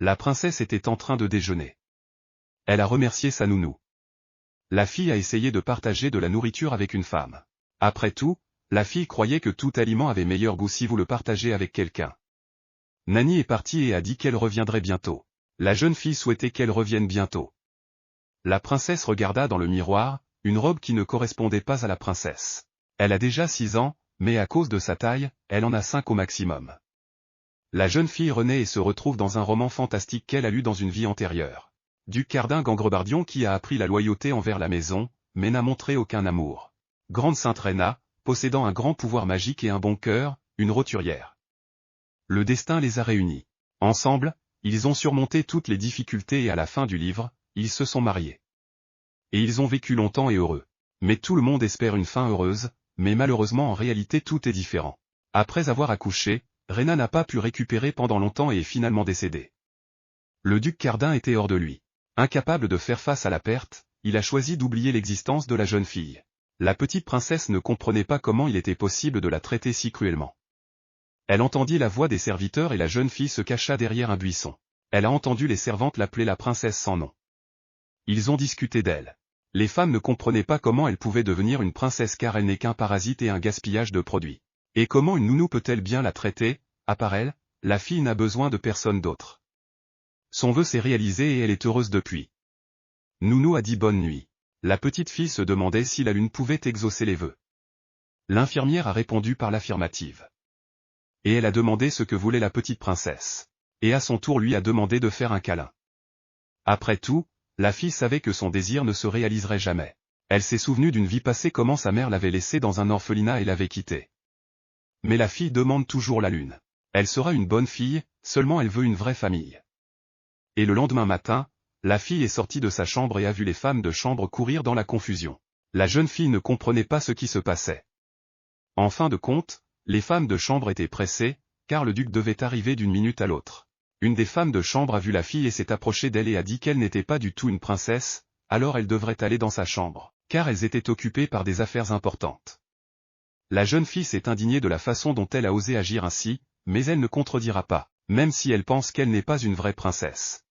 La princesse était en train de déjeuner. Elle a remercié sa nounou. La fille a essayé de partager de la nourriture avec une femme. Après tout, la fille croyait que tout aliment avait meilleur goût si vous le partagez avec quelqu'un. Nani est partie et a dit qu'elle reviendrait bientôt. La jeune fille souhaitait qu'elle revienne bientôt. La princesse regarda dans le miroir, une robe qui ne correspondait pas à la princesse. Elle a déjà 6 ans, mais à cause de sa taille, elle en a 5 au maximum. La jeune fille renaît et se retrouve dans un roman fantastique qu'elle a lu dans une vie antérieure. Duc Cardin Gangrebardion qui a appris la loyauté envers la maison, mais n'a montré aucun amour. Grande Sainte Rhéna, possédant un grand pouvoir magique et un bon cœur, une roturière. Le destin les a réunis. Ensemble, ils ont surmonté toutes les difficultés et à la fin du livre, ils se sont mariés. Et ils ont vécu longtemps et heureux. Mais tout le monde espère une fin heureuse, mais malheureusement en réalité tout est différent. Après avoir accouché, Rhéna n'a pas pu récupérer pendant longtemps et est finalement décédée. Le duc Cardin était hors de lui. Incapable de faire face à la perte, il a choisi d'oublier l'existence de la jeune fille. La petite princesse ne comprenait pas comment il était possible de la traiter si cruellement. Elle entendit la voix des serviteurs et la jeune fille se cacha derrière un buisson. Elle a entendu les servantes l'appeler la princesse sans nom. Ils ont discuté d'elle. Les femmes ne comprenaient pas comment elle pouvait devenir une princesse car elle n'est qu'un parasite et un gaspillage de produits. Et comment une nounou peut-elle bien la traiter? À part elle, la fille n'a besoin de personne d'autre. Son vœu s'est réalisé et elle est heureuse depuis. Nounou a dit bonne nuit. La petite fille se demandait si la lune pouvait exaucer les vœux. L'infirmière a répondu par l'affirmative. Et elle a demandé ce que voulait la petite princesse. Et à son tour lui a demandé de faire un câlin. Après tout, la fille savait que son désir ne se réaliserait jamais. Elle s'est souvenue d'une vie passée comment sa mère l'avait laissée dans un orphelinat et l'avait quittée. Mais la fille demande toujours la lune. Elle sera une bonne fille, seulement elle veut une vraie famille. Et le lendemain matin, la fille est sortie de sa chambre et a vu les femmes de chambre courir dans la confusion. La jeune fille ne comprenait pas ce qui se passait. En fin de compte, les femmes de chambre étaient pressées, car le duc devait arriver d'une minute à l'autre. Une des femmes de chambre a vu la fille et s'est approchée d'elle et a dit qu'elle n'était pas du tout une princesse, alors elle devrait aller dans sa chambre, car elles étaient occupées par des affaires importantes. La jeune fille s'est indignée de la façon dont elle a osé agir ainsi, mais elle ne contredira pas, même si elle pense qu'elle n'est pas une vraie princesse.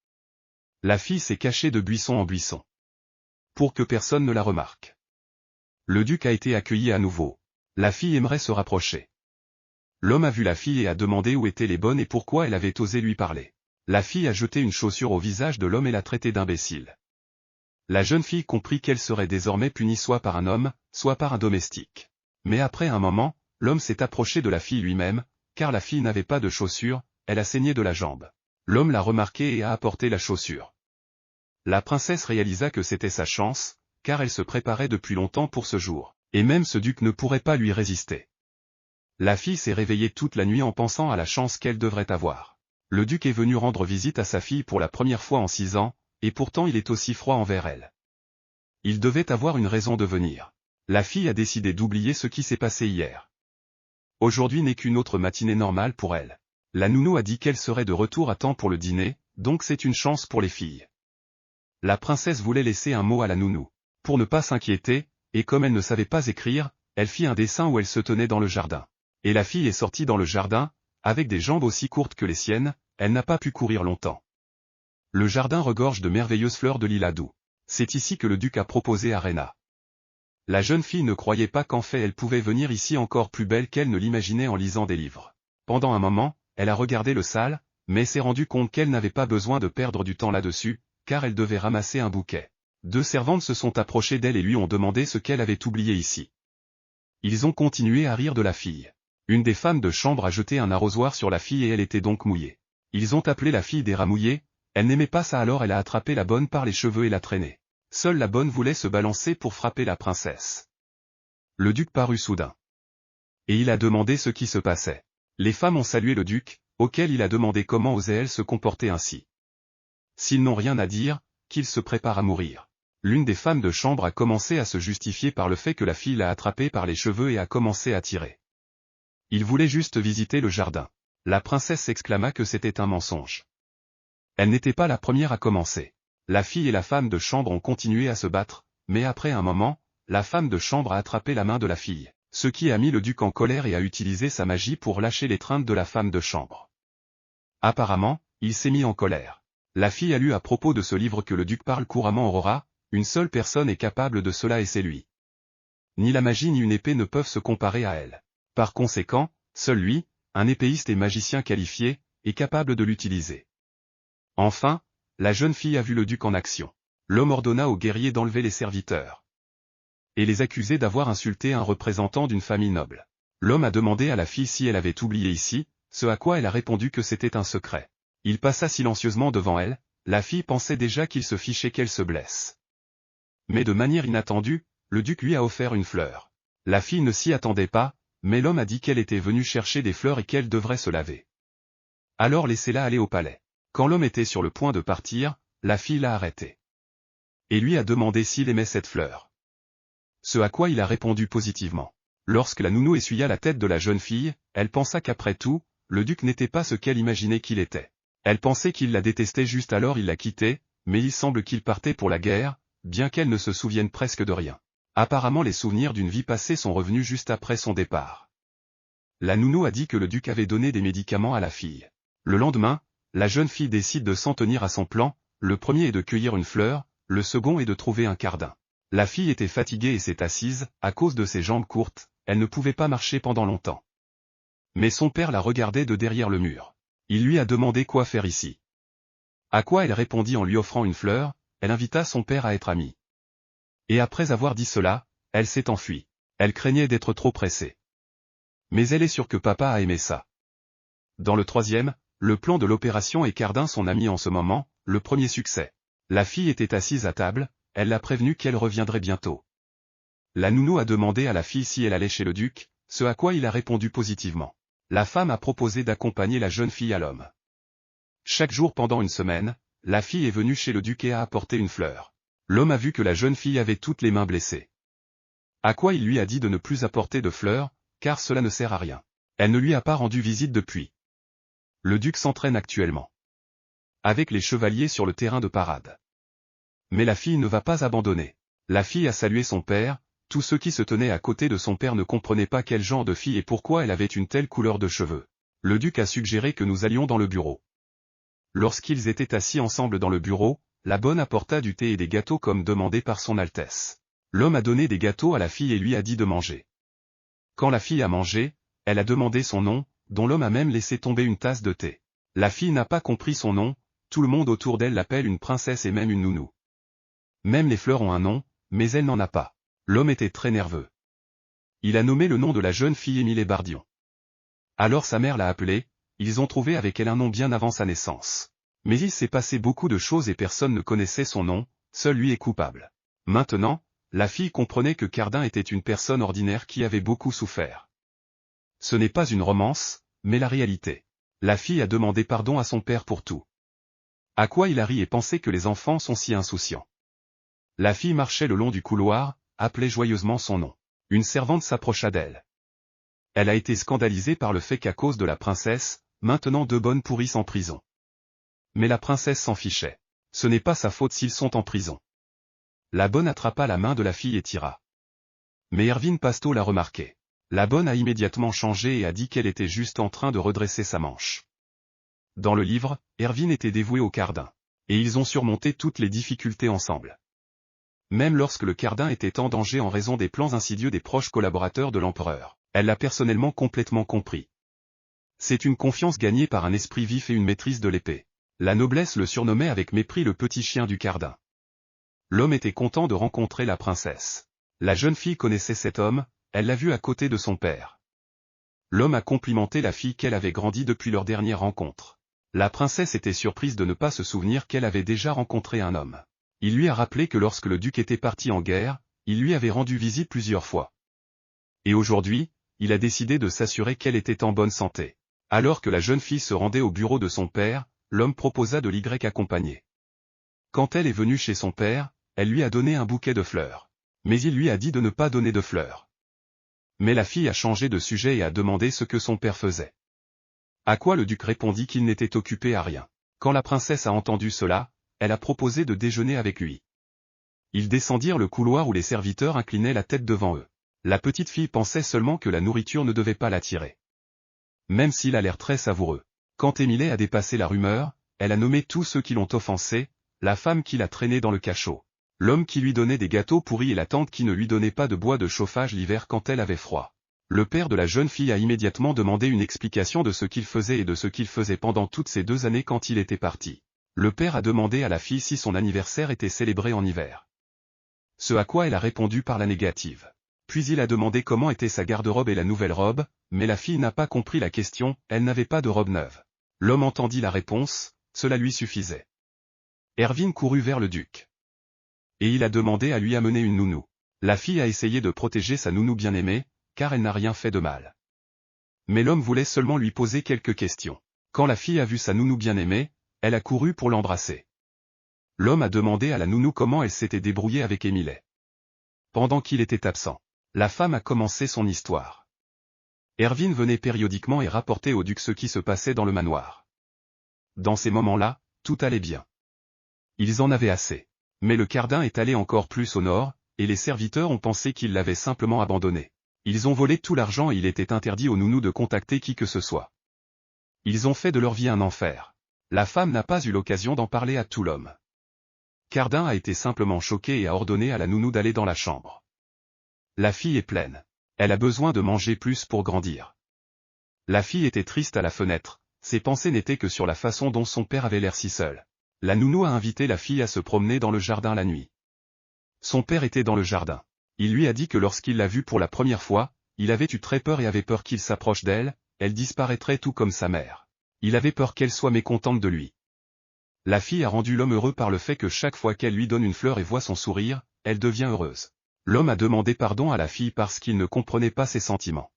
La fille s'est cachée de buisson en buisson. Pour que personne ne la remarque. Le duc a été accueilli à nouveau. La fille aimerait se rapprocher. L'homme a vu la fille et a demandé où étaient les bonnes et pourquoi elle avait osé lui parler. La fille a jeté une chaussure au visage de l'homme et l'a traité d'imbécile. La jeune fille comprit qu'elle serait désormais punie soit par un homme, soit par un domestique. Mais après un moment, l'homme s'est approché de la fille lui-même, car la fille n'avait pas de chaussure, elle a saigné de la jambe. L'homme l'a remarqué et a apporté la chaussure. La princesse réalisa que c'était sa chance, car elle se préparait depuis longtemps pour ce jour, et même ce duc ne pourrait pas lui résister. La fille s'est réveillée toute la nuit en pensant à la chance qu'elle devrait avoir. Le duc est venu rendre visite à sa fille pour la première fois en 6 ans, et pourtant il est aussi froid envers elle. Il devait avoir une raison de venir. La fille a décidé d'oublier ce qui s'est passé hier. Aujourd'hui n'est qu'une autre matinée normale pour elle. La nounou a dit qu'elle serait de retour à temps pour le dîner, donc c'est une chance pour les filles. La princesse voulait laisser un mot à la nounou. Pour ne pas s'inquiéter, et comme elle ne savait pas écrire, elle fit un dessin où elle se tenait dans le jardin. Et la fille est sortie dans le jardin, avec des jambes aussi courtes que les siennes, elle n'a pas pu courir longtemps. Le jardin regorge de merveilleuses fleurs de lilas doux. C'est ici que le duc a proposé à Rhéna. La jeune fille ne croyait pas qu'en fait elle pouvait venir ici encore plus belle qu'elle ne l'imaginait en lisant des livres. Pendant un moment, elle a regardé le salle, mais s'est rendue compte qu'elle n'avait pas besoin de perdre du temps là-dessus, car elle devait ramasser un bouquet. 2 servantes se sont approchées d'elle et lui ont demandé ce qu'elle avait oublié ici. Ils ont continué à rire de la fille. Une des femmes de chambre a jeté un arrosoir sur la fille et elle était donc mouillée. Ils ont appelé la fille des rats mouillés, elle n'aimait pas ça alors elle a attrapé la bonne par les cheveux et l'a traînée. Seule la bonne voulait se balancer pour frapper la princesse. Le duc parut soudain. Et il a demandé ce qui se passait. Les femmes ont salué le duc, auquel il a demandé comment osait-elle se comporter ainsi. S'ils n'ont rien à dire, qu'ils se préparent à mourir. L'une des femmes de chambre a commencé à se justifier par le fait que la fille l'a attrapée par les cheveux et a commencé à tirer. Il voulait juste visiter le jardin. La princesse s'exclama que c'était un mensonge. Elle n'était pas la première à commencer. La fille et la femme de chambre ont continué à se battre, mais après un moment, la femme de chambre a attrapé la main de la fille, ce qui a mis le duc en colère et a utilisé sa magie pour lâcher l'étreinte de la femme de chambre. Apparemment, il s'est mis en colère. La fille a lu à propos de ce livre que le duc parle couramment Aurora, une seule personne est capable de cela et c'est lui. Ni la magie ni une épée ne peuvent se comparer à elle. Par conséquent, seul lui, un épéiste et magicien qualifié, est capable de l'utiliser. Enfin, la jeune fille a vu le duc en action. L'homme ordonna aux guerriers d'enlever les serviteurs et les accuser d'avoir insulté un représentant d'une famille noble. L'homme a demandé à la fille si elle avait oublié ici, ce à quoi elle a répondu que c'était un secret. Il passa silencieusement devant elle, la fille pensait déjà qu'il se fichait qu'elle se blesse. Mais de manière inattendue, le duc lui a offert une fleur. La fille ne s'y attendait pas, mais l'homme a dit qu'elle était venue chercher des fleurs et qu'elle devrait se laver. Alors laissez-la aller au palais. Quand l'homme était sur le point de partir, la fille l'a arrêté. Et lui a demandé s'il aimait cette fleur. Ce à quoi il a répondu positivement. Lorsque la nounou essuya la tête de la jeune fille, elle pensa qu'après tout, le duc n'était pas ce qu'elle imaginait qu'il était. Elle pensait qu'il la détestait juste alors il l'a quittée, mais il semble qu'il partait pour la guerre, bien qu'elle ne se souvienne presque de rien. Apparemment les souvenirs d'une vie passée sont revenus juste après son départ. La nounou a dit que le duc avait donné des médicaments à la fille. Le lendemain, la jeune fille décide de s'en tenir à son plan, le premier est de cueillir une fleur, le second est de trouver un cardin. La fille était fatiguée et s'est assise, à cause de ses jambes courtes, elle ne pouvait pas marcher pendant longtemps. Mais son père la regardait de derrière le mur. Il lui a demandé quoi faire ici. À quoi elle répondit en lui offrant une fleur, elle invita son père à être amie. Et après avoir dit cela, elle s'est enfuie. Elle craignait d'être trop pressée. Mais elle est sûre que papa a aimé ça. Dans le troisième, le plan de l'opération et Cardin son ami en ce moment, le premier succès. La fille était assise à table, elle l'a prévenu qu'elle reviendrait bientôt. La nounou a demandé à la fille si elle allait chez le duc, ce à quoi il a répondu positivement. La femme a proposé d'accompagner la jeune fille à l'homme. Chaque jour pendant une semaine, la fille est venue chez le duc et a apporté une fleur. L'homme a vu que la jeune fille avait toutes les mains blessées. À quoi il lui a dit de ne plus apporter de fleurs, car cela ne sert à rien. Elle ne lui a pas rendu visite depuis. Le duc s'entraîne actuellement avec les chevaliers sur le terrain de parade. Mais la fille ne va pas abandonner. La fille a salué son père, tous ceux qui se tenaient à côté de son père ne comprenaient pas quel genre de fille et pourquoi elle avait une telle couleur de cheveux. Le duc a suggéré que nous allions dans le bureau. Lorsqu'ils étaient assis ensemble dans le bureau, la bonne apporta du thé et des gâteaux comme demandé par son Altesse. L'homme a donné des gâteaux à la fille et lui a dit de manger. Quand la fille a mangé, elle a demandé son nom, dont l'homme a même laissé tomber une tasse de thé. La fille n'a pas compris son nom, tout le monde autour d'elle l'appelle une princesse et même une nounou. Même les fleurs ont un nom, mais elle n'en a pas. L'homme était très nerveux. Il a nommé le nom de la jeune fille Émile Bardion. Alors sa mère l'a appelée, ils ont trouvé avec elle un nom bien avant sa naissance. Mais il s'est passé beaucoup de choses et personne ne connaissait son nom, seul lui est coupable. Maintenant, la fille comprenait que Cardin était une personne ordinaire qui avait beaucoup souffert. Ce n'est pas une romance, mais la réalité. La fille a demandé pardon à son père pour tout. À quoi il a ri et pensé que les enfants sont si insouciants. La fille marchait le long du couloir, appelait joyeusement son nom. Une servante s'approcha d'elle. Elle a été scandalisée par le fait qu'à cause de la princesse, maintenant deux bonnes pourrissent en prison. Mais la princesse s'en fichait. Ce n'est pas sa faute s'ils sont en prison. La bonne attrapa la main de la fille et tira. Mais Erwin Pasto l'a remarqué. La bonne a immédiatement changé et a dit qu'elle était juste en train de redresser sa manche. Dans le livre, Erwin était dévoué au Cardin. Et ils ont surmonté toutes les difficultés ensemble. Même lorsque le Cardin était en danger en raison des plans insidieux des proches collaborateurs de l'empereur, elle l'a personnellement complètement compris. C'est une confiance gagnée par un esprit vif et une maîtrise de l'épée. La noblesse le surnommait avec mépris le petit chien du Cardin. L'homme était content de rencontrer la princesse. La jeune fille connaissait cet homme, elle l'a vu à côté de son père. L'homme a complimenté la fille qu'elle avait grandi depuis leur dernière rencontre. La princesse était surprise de ne pas se souvenir qu'elle avait déjà rencontré un homme. Il lui a rappelé que lorsque le duc était parti en guerre, il lui avait rendu visite plusieurs fois. Et aujourd'hui, il a décidé de s'assurer qu'elle était en bonne santé. Alors que la jeune fille se rendait au bureau de son père, l'homme proposa de l'y accompagner. Quand elle est venue chez son père, elle lui a donné un bouquet de fleurs. Mais il lui a dit de ne pas donner de fleurs. Mais la fille a changé de sujet et a demandé ce que son père faisait. À quoi le duc répondit qu'il n'était occupé à rien. Quand la princesse a entendu cela, elle a proposé de déjeuner avec lui. Ils descendirent le couloir où les serviteurs inclinaient la tête devant eux. La petite fille pensait seulement que la nourriture ne devait pas l'attirer. Même s'il a l'air très savoureux. Quand Émile a dépassé la rumeur, elle a nommé tous ceux qui l'ont offensé, la femme qui l'a traîné dans le cachot, l'homme qui lui donnait des gâteaux pourris et la tante qui ne lui donnait pas de bois de chauffage l'hiver quand elle avait froid. Le père de la jeune fille a immédiatement demandé une explication de ce qu'il faisait et de ce qu'il faisait pendant toutes ces 2 années quand il était parti. Le père a demandé à la fille si son anniversaire était célébré en hiver. Ce à quoi elle a répondu par la négative. Puis il a demandé comment était sa garde-robe et la nouvelle robe, mais la fille n'a pas compris la question, elle n'avait pas de robe neuve. L'homme entendit la réponse, cela lui suffisait. Erwin courut vers le duc. Et il a demandé à lui amener une nounou. La fille a essayé de protéger sa nounou bien-aimée, car elle n'a rien fait de mal. Mais l'homme voulait seulement lui poser quelques questions. Quand la fille a vu sa nounou bien-aimée, elle a couru pour l'embrasser. L'homme a demandé à la nounou comment elle s'était débrouillée avec Émilet. Pendant qu'il était absent, la femme a commencé son histoire. Erwin venait périodiquement et rapportait au duc ce qui se passait dans le manoir. Dans ces moments-là, tout allait bien. Ils en avaient assez. Mais le Cardin est allé encore plus au nord, et les serviteurs ont pensé qu'il l'avait simplement abandonné. Ils ont volé tout l'argent et il était interdit aux nounous de contacter qui que ce soit. Ils ont fait de leur vie un enfer. La femme n'a pas eu l'occasion d'en parler à tout l'homme. Cardin a été simplement choqué et a ordonné à la nounou d'aller dans la chambre. La fille est pleine. Elle a besoin de manger plus pour grandir. La fille était triste à la fenêtre, ses pensées n'étaient que sur la façon dont son père avait l'air si seul. La nounou a invité la fille à se promener dans le jardin la nuit. Son père était dans le jardin. Il lui a dit que lorsqu'il l'a vue pour la première fois, il avait eu très peur et avait peur qu'il s'approche d'elle, elle disparaîtrait tout comme sa mère. Il avait peur qu'elle soit mécontente de lui. La fille a rendu l'homme heureux par le fait que chaque fois qu'elle lui donne une fleur et voit son sourire, elle devient heureuse. L'homme a demandé pardon à la fille parce qu'il ne comprenait pas ses sentiments.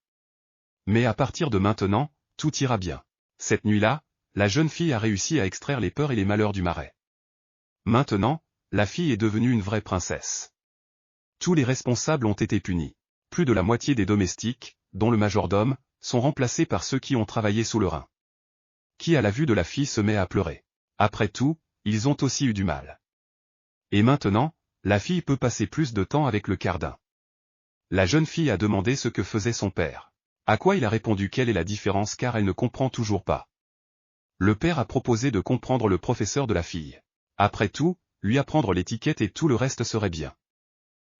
Mais à partir de maintenant, tout ira bien. Cette nuit-là, la jeune fille a réussi à extraire les peurs et les malheurs du marais. Maintenant, la fille est devenue une vraie princesse. Tous les responsables ont été punis. Plus de la moitié des domestiques, dont le majordome, sont remplacés par ceux qui ont travaillé sous le Rhin. Qui à la vue de la fille se met à pleurer. Après tout, ils ont aussi eu du mal. Et maintenant, la fille peut passer plus de temps avec le Cardin. La jeune fille a demandé ce que faisait son père. À quoi il a répondu quelle est la différence car elle ne comprend toujours pas. Le père a proposé de comprendre le professeur de la fille. Après tout, lui apprendre l'étiquette et tout le reste serait bien.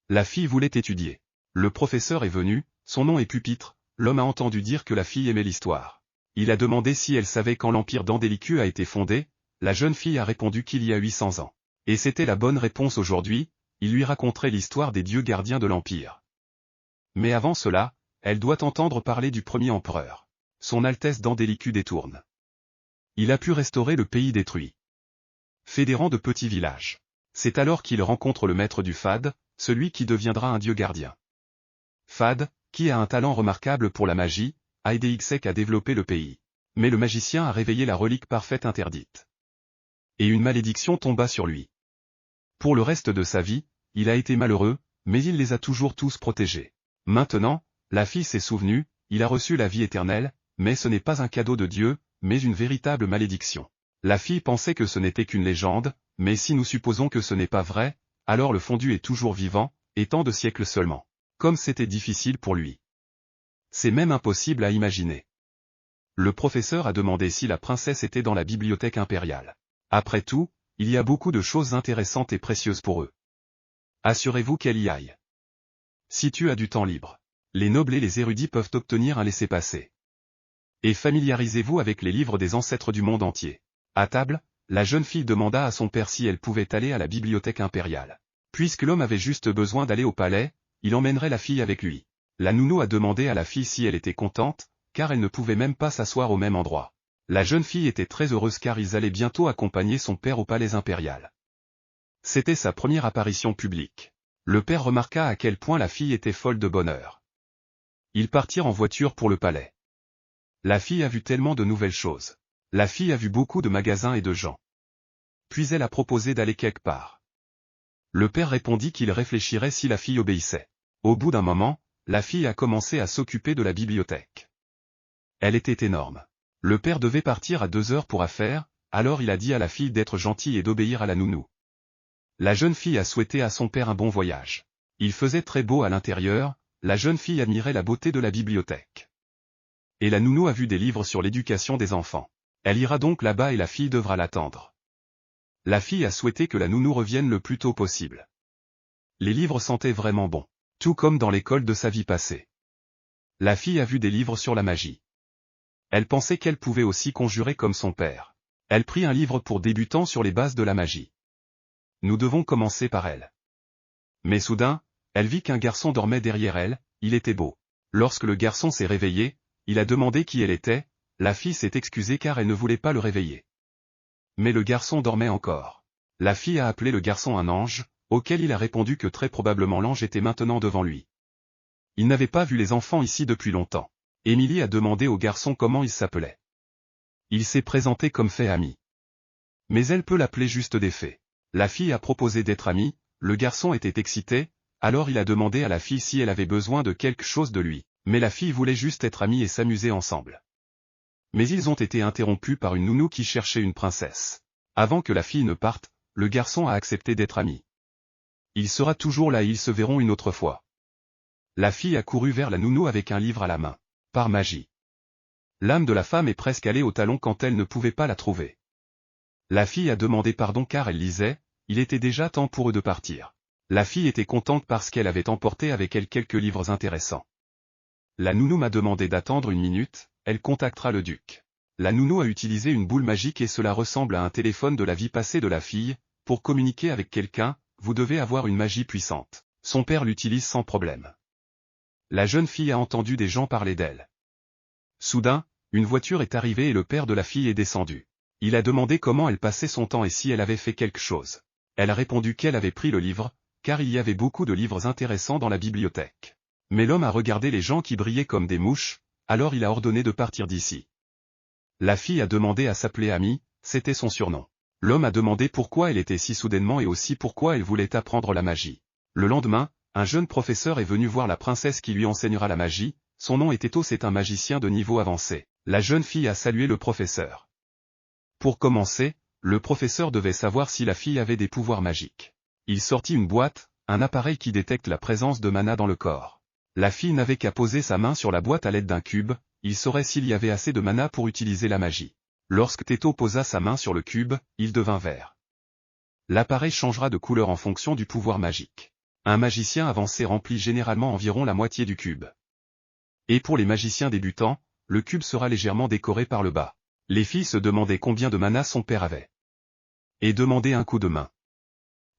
La fille voulait étudier. Le professeur est venu, son nom est Pupitre, l'homme a entendu dire que la fille aimait l'histoire. Il a demandé si elle savait quand l'empire d'Andélicue a été fondé, la jeune fille a répondu qu'il y a 800 ans. Et c'était la bonne réponse aujourd'hui, il lui raconterait l'histoire des dieux gardiens de l'empire. Mais avant cela, elle doit entendre parler du premier empereur. Son Altesse d'Andélicue détourne. Il a pu restaurer le pays détruit. Fédérant de petits villages. C'est alors qu'il rencontre le maître du Fade, celui qui deviendra un dieu gardien. Fade, qui a un talent remarquable pour la magie, a aidé Ixek à développer le pays. Mais le magicien a réveillé la relique parfaite interdite. Et une malédiction tomba sur lui. Pour le reste de sa vie, il a été malheureux, mais il les a toujours tous protégés. Maintenant, la fille s'est souvenue, il a reçu la vie éternelle, mais ce n'est pas un cadeau de Dieu, mais une véritable malédiction. La fille pensait que ce n'était qu'une légende, mais si nous supposons que ce n'est pas vrai, alors le fondu est toujours vivant, et tant de siècles seulement. Comme c'était difficile pour lui. C'est même impossible à imaginer. Le professeur a demandé si la princesse était dans la bibliothèque impériale. Après tout, il y a beaucoup de choses intéressantes et précieuses pour eux. Assurez-vous qu'elle y aille. Si tu as du temps libre, les nobles et les érudits peuvent obtenir un laissez-passer. Et familiarisez-vous avec les livres des ancêtres du monde entier. À table, la jeune fille demanda à son père si elle pouvait aller à la bibliothèque impériale. Puisque l'homme avait juste besoin d'aller au palais, il emmènerait la fille avec lui. La nounou a demandé à la fille si elle était contente, car elle ne pouvait même pas s'asseoir au même endroit. La jeune fille était très heureuse car ils allaient bientôt accompagner son père au palais impérial. C'était sa première apparition publique. Le père remarqua à quel point la fille était folle de bonheur. Ils partirent en voiture pour le palais. La fille a vu tellement de nouvelles choses. La fille a vu beaucoup de magasins et de gens. Puis elle a proposé d'aller quelque part. Le père répondit qu'il réfléchirait si la fille obéissait. Au bout d'un moment, la fille a commencé à s'occuper de la bibliothèque. Elle était énorme. Le père devait partir à 2 heures pour affaires, alors il a dit à la fille d'être gentille et d'obéir à la nounou. La jeune fille a souhaité à son père un bon voyage. Il faisait très beau à l'intérieur, la jeune fille admirait la beauté de la bibliothèque. Et la nounou a vu des livres sur l'éducation des enfants. Elle ira donc là-bas et la fille devra l'attendre. La fille a souhaité que la nounou revienne le plus tôt possible. Les livres sentaient vraiment bon, tout comme dans l'école de sa vie passée. La fille a vu des livres sur la magie. Elle pensait qu'elle pouvait aussi conjurer comme son père. Elle prit un livre pour débutants sur les bases de la magie. Nous devons commencer par elle. Mais soudain, elle vit qu'un garçon dormait derrière elle, il était beau. Lorsque le garçon s'est réveillé, il a demandé qui elle était, la fille s'est excusée car elle ne voulait pas le réveiller. Mais le garçon dormait encore. La fille a appelé le garçon un ange, auquel il a répondu que très probablement l'ange était maintenant devant lui. Il n'avait pas vu les enfants ici depuis longtemps. Émilie a demandé au garçon comment il s'appelait. Il s'est présenté comme fait ami. Mais elle peut l'appeler juste des faits. La fille a proposé d'être amie, le garçon était excité, alors il a demandé à la fille si elle avait besoin de quelque chose de lui, mais la fille voulait juste être amie et s'amuser ensemble. Mais ils ont été interrompus par une nounou qui cherchait une princesse. Avant que la fille ne parte, le garçon a accepté d'être ami. Il sera toujours là et ils se verront une autre fois. La fille a couru vers la nounou avec un livre à la main. Par magie. L'âme de la femme est presque allée au talon quand elle ne pouvait pas la trouver. La fille a demandé pardon car elle lisait, il était déjà temps pour eux de partir. La fille était contente parce qu'elle avait emporté avec elle quelques livres intéressants. La nounou m'a demandé d'attendre une minute, elle contactera le duc. La nounou a utilisé une boule magique et cela ressemble à un téléphone de la vie passée de la fille. Pour communiquer avec quelqu'un, vous devez avoir une magie puissante. Son père l'utilise sans problème. La jeune fille a entendu des gens parler d'elle. Soudain, une voiture est arrivée et le père de la fille est descendu. Il a demandé comment elle passait son temps et si elle avait fait quelque chose. Elle a répondu qu'elle avait pris le livre, car il y avait beaucoup de livres intéressants dans la bibliothèque. Mais l'homme a regardé les gens qui brillaient comme des mouches, alors il a ordonné de partir d'ici. La fille a demandé à s'appeler Amy, c'était son surnom. L'homme a demandé pourquoi elle était si soudainement et aussi pourquoi elle voulait apprendre la magie. Le lendemain, un jeune professeur est venu voir la princesse qui lui enseignera la magie, son nom est Eto, c'est un magicien de niveau avancé. La jeune fille a salué le professeur. Pour commencer, le professeur devait savoir si la fille avait des pouvoirs magiques. Il sortit une boîte, un appareil qui détecte la présence de mana dans le corps. La fille n'avait qu'à poser sa main sur la boîte à l'aide d'un cube, il saurait s'il y avait assez de mana pour utiliser la magie. Lorsque Teto posa sa main sur le cube, il devint vert. L'appareil changera de couleur en fonction du pouvoir magique. Un magicien avancé remplit généralement environ la moitié du cube. Et pour les magiciens débutants, le cube sera légèrement décoré par le bas. Les filles se demandaient combien de mana son père avait. Et demandaient un coup de main.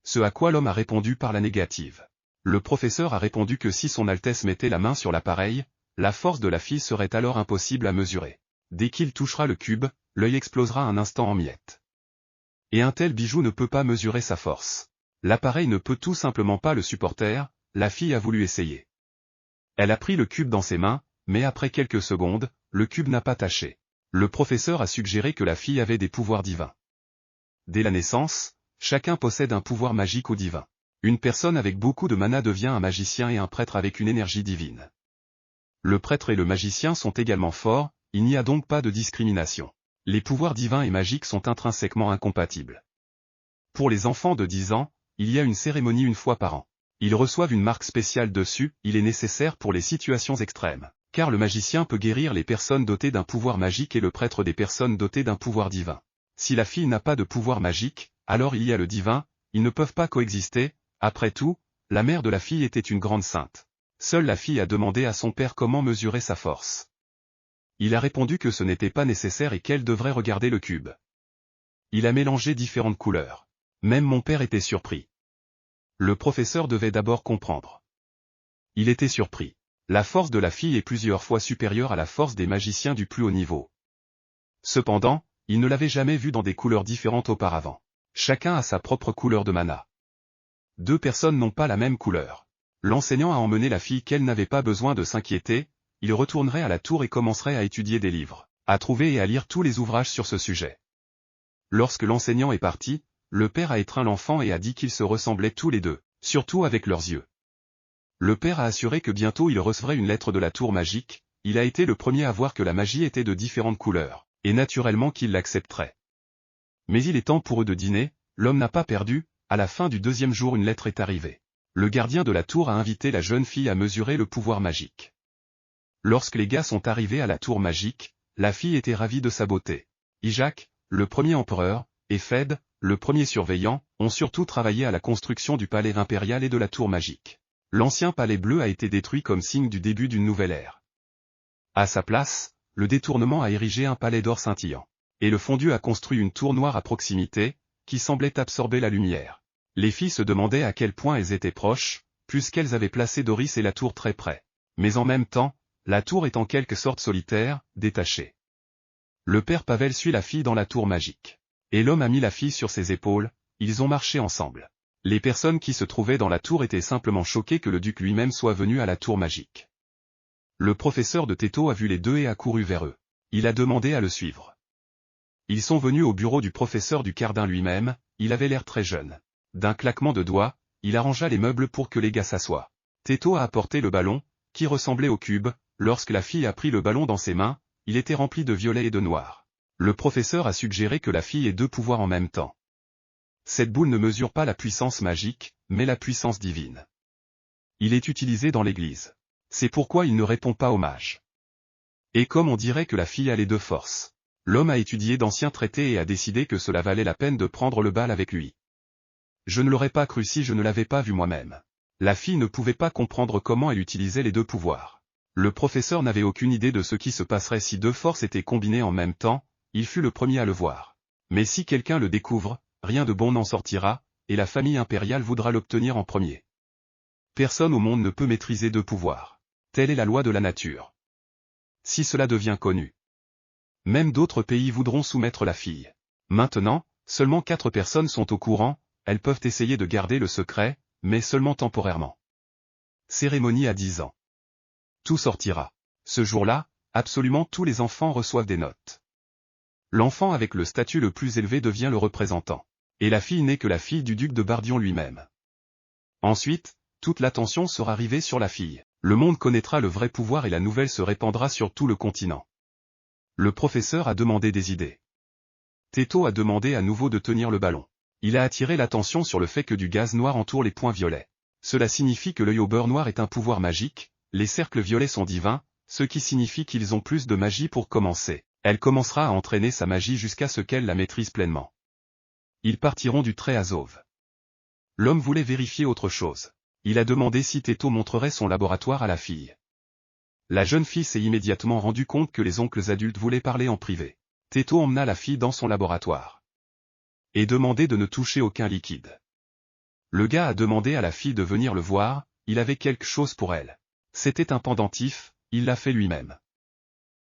Ce à quoi l'homme a répondu par la négative. Le professeur a répondu que si son Altesse mettait la main sur l'appareil, la force de la fille serait alors impossible à mesurer. Dès qu'il touchera le cube, l'œil explosera un instant en miettes. Et un tel bijou ne peut pas mesurer sa force. L'appareil ne peut tout simplement pas le supporter, la fille a voulu essayer. Elle a pris le cube dans ses mains, mais après quelques secondes, le cube n'a pas tâché. Le professeur a suggéré que la fille avait des pouvoirs divins. Dès la naissance, chacun possède un pouvoir magique ou divin. Une personne avec beaucoup de mana devient un magicien et un prêtre avec une énergie divine. Le prêtre et le magicien sont également forts, il n'y a donc pas de discrimination. Les pouvoirs divins et magiques sont intrinsèquement incompatibles. Pour les enfants de 10 ans, il y a une cérémonie une fois par an. Ils reçoivent une marque spéciale dessus, il est nécessaire pour les situations extrêmes, car le magicien peut guérir les personnes dotées d'un pouvoir magique et le prêtre des personnes dotées d'un pouvoir divin. Si la fille n'a pas de pouvoir magique, alors il y a le divin, ils ne peuvent pas coexister, après tout, la mère de la fille était une grande sainte. Seule la fille a demandé à son père comment mesurer sa force. Il a répondu que ce n'était pas nécessaire et qu'elle devrait regarder le cube. Il a mélangé différentes couleurs. Même mon père était surpris. Le professeur devait d'abord comprendre. Il était surpris. La force de la fille est plusieurs fois supérieure à la force des magiciens du plus haut niveau. Cependant, il ne l'avait jamais vue dans des couleurs différentes auparavant. Chacun a sa propre couleur de mana. Deux personnes n'ont pas la même couleur. L'enseignant a emmené la fille qu'elle n'avait pas besoin de s'inquiéter, il retournerait à la tour et commencerait à étudier des livres, à trouver et à lire tous les ouvrages sur ce sujet. Lorsque l'enseignant est parti, le père a étreint l'enfant et a dit qu'ils se ressemblaient tous les deux, surtout avec leurs yeux. Le père a assuré que bientôt il recevrait une lettre de la tour magique, il a été le premier à voir que la magie était de différentes couleurs, et naturellement qu'il l'accepterait. Mais il est temps pour eux de dîner, l'homme n'a pas perdu, à la fin du deuxième jour une lettre est arrivée. Le gardien de la tour a invité la jeune fille à mesurer le pouvoir magique. Lorsque les gars sont arrivés à la tour magique, la fille était ravie de sa beauté. Ishak, le premier empereur, et Fed, le premier surveillant, ont surtout travaillé à la construction du palais impérial et de la tour magique. L'ancien palais bleu a été détruit comme signe du début d'une nouvelle ère. À sa place, le détournement a érigé un palais d'or scintillant. Et le fondu a construit une tour noire à proximité, qui semblait absorber la lumière. Les filles se demandaient à quel point elles étaient proches, puisqu'elles avaient placé Doris et la tour très près. Mais en même temps, la tour est en quelque sorte solitaire, détachée. Le père Pavel suit la fille dans la tour magique. Et l'homme a mis la fille sur ses épaules, ils ont marché ensemble. Les personnes qui se trouvaient dans la tour étaient simplement choquées que le duc lui-même soit venu à la tour magique. Le professeur de Teto a vu les deux et a couru vers eux. Il a demandé à le suivre. Ils sont venus au bureau du professeur du Cardin lui-même, il avait l'air très jeune. D'un claquement de doigts, il arrangea les meubles pour que les gars s'assoient. Teto a apporté le ballon, qui ressemblait au cube. Lorsque la fille a pris le ballon dans ses mains, il était rempli de violet et de noir. Le professeur a suggéré que la fille ait deux pouvoirs en même temps. Cette boule ne mesure pas la puissance magique, mais la puissance divine. Il est utilisé dans l'église. C'est pourquoi il ne répond pas aux mages. Et comme on dirait que la fille a les deux forces. L'homme a étudié d'anciens traités et a décidé que cela valait la peine de prendre le bal avec lui. Je ne l'aurais pas cru si je ne l'avais pas vu moi-même. La fille ne pouvait pas comprendre comment elle utilisait les deux pouvoirs. Le professeur n'avait aucune idée de ce qui se passerait si deux forces étaient combinées en même temps, il fut le premier à le voir. Mais si quelqu'un le découvre, rien de bon n'en sortira, et la famille impériale voudra l'obtenir en premier. Personne au monde ne peut maîtriser deux pouvoirs. Telle est la loi de la nature. Si cela devient connu, même d'autres pays voudront soumettre la fille. Maintenant, seulement 4 personnes sont au courant, elles peuvent essayer de garder le secret, mais seulement temporairement. Cérémonie à 10 ans. Tout sortira. Ce jour-là, absolument tous les enfants reçoivent des notes. L'enfant avec le statut le plus élevé devient le représentant. Et la fille n'est que la fille du duc de Bardion lui-même. Ensuite, toute l'attention sera rivée sur la fille. Le monde connaîtra le vrai pouvoir et la nouvelle se répandra sur tout le continent. Le professeur a demandé des idées. Teto a demandé à nouveau de tenir le ballon. Il a attiré l'attention sur le fait que du gaz noir entoure les points violets. Cela signifie que l'œil au beurre noir est un pouvoir magique, les cercles violets sont divins, ce qui signifie qu'ils ont plus de magie pour commencer. Elle commencera à entraîner sa magie jusqu'à ce qu'elle la maîtrise pleinement. Ils partiront du trait Azov. L'homme voulait vérifier autre chose. Il a demandé si Teto montrerait son laboratoire à la fille. La jeune fille s'est immédiatement rendue compte que les oncles adultes voulaient parler en privé. Teto emmena la fille dans son laboratoire. Et demandait de ne toucher aucun liquide. Le gars a demandé à la fille de venir le voir, il avait quelque chose pour elle. C'était un pendentif, il l'a fait lui-même.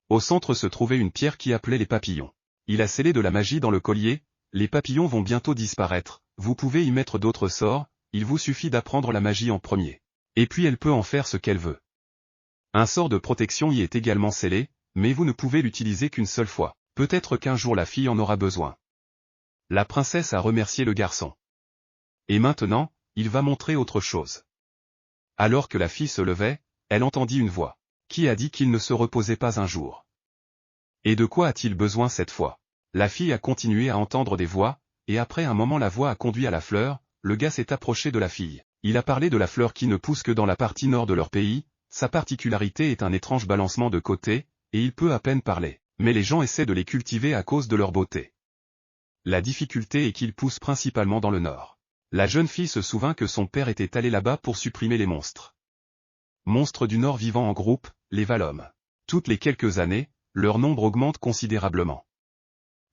Au centre se trouvait une pierre qui appelait les papillons. Il a scellé de la magie dans le collier, les papillons vont bientôt disparaître, vous pouvez y mettre d'autres sorts, il vous suffit d'apprendre la magie en premier. Et puis elle peut en faire ce qu'elle veut. Un sort de protection y est également scellé, mais vous ne pouvez l'utiliser qu'une seule fois. Peut-être qu'un jour la fille en aura besoin. La princesse a remercié le garçon. Et maintenant, il va montrer autre chose. Alors que la fille se levait, elle entendit une voix. Qui a dit qu'il ne se reposait pas un jour? Et de quoi a-t-il besoin cette fois? La fille a continué à entendre des voix, et après un moment la voix a conduit à la fleur, le gars s'est approché de la fille. Il a parlé de la fleur qui ne pousse que dans la partie nord de leur pays, sa particularité est un étrange balancement de côté, et il peut à peine parler. Mais les gens essaient de les cultiver à cause de leur beauté. La difficulté est qu'ils poussent principalement dans le nord. La jeune fille se souvint que son père était allé là-bas pour supprimer les monstres. Monstres du nord vivant en groupe, les Valom. Toutes les quelques années, leur nombre augmente considérablement.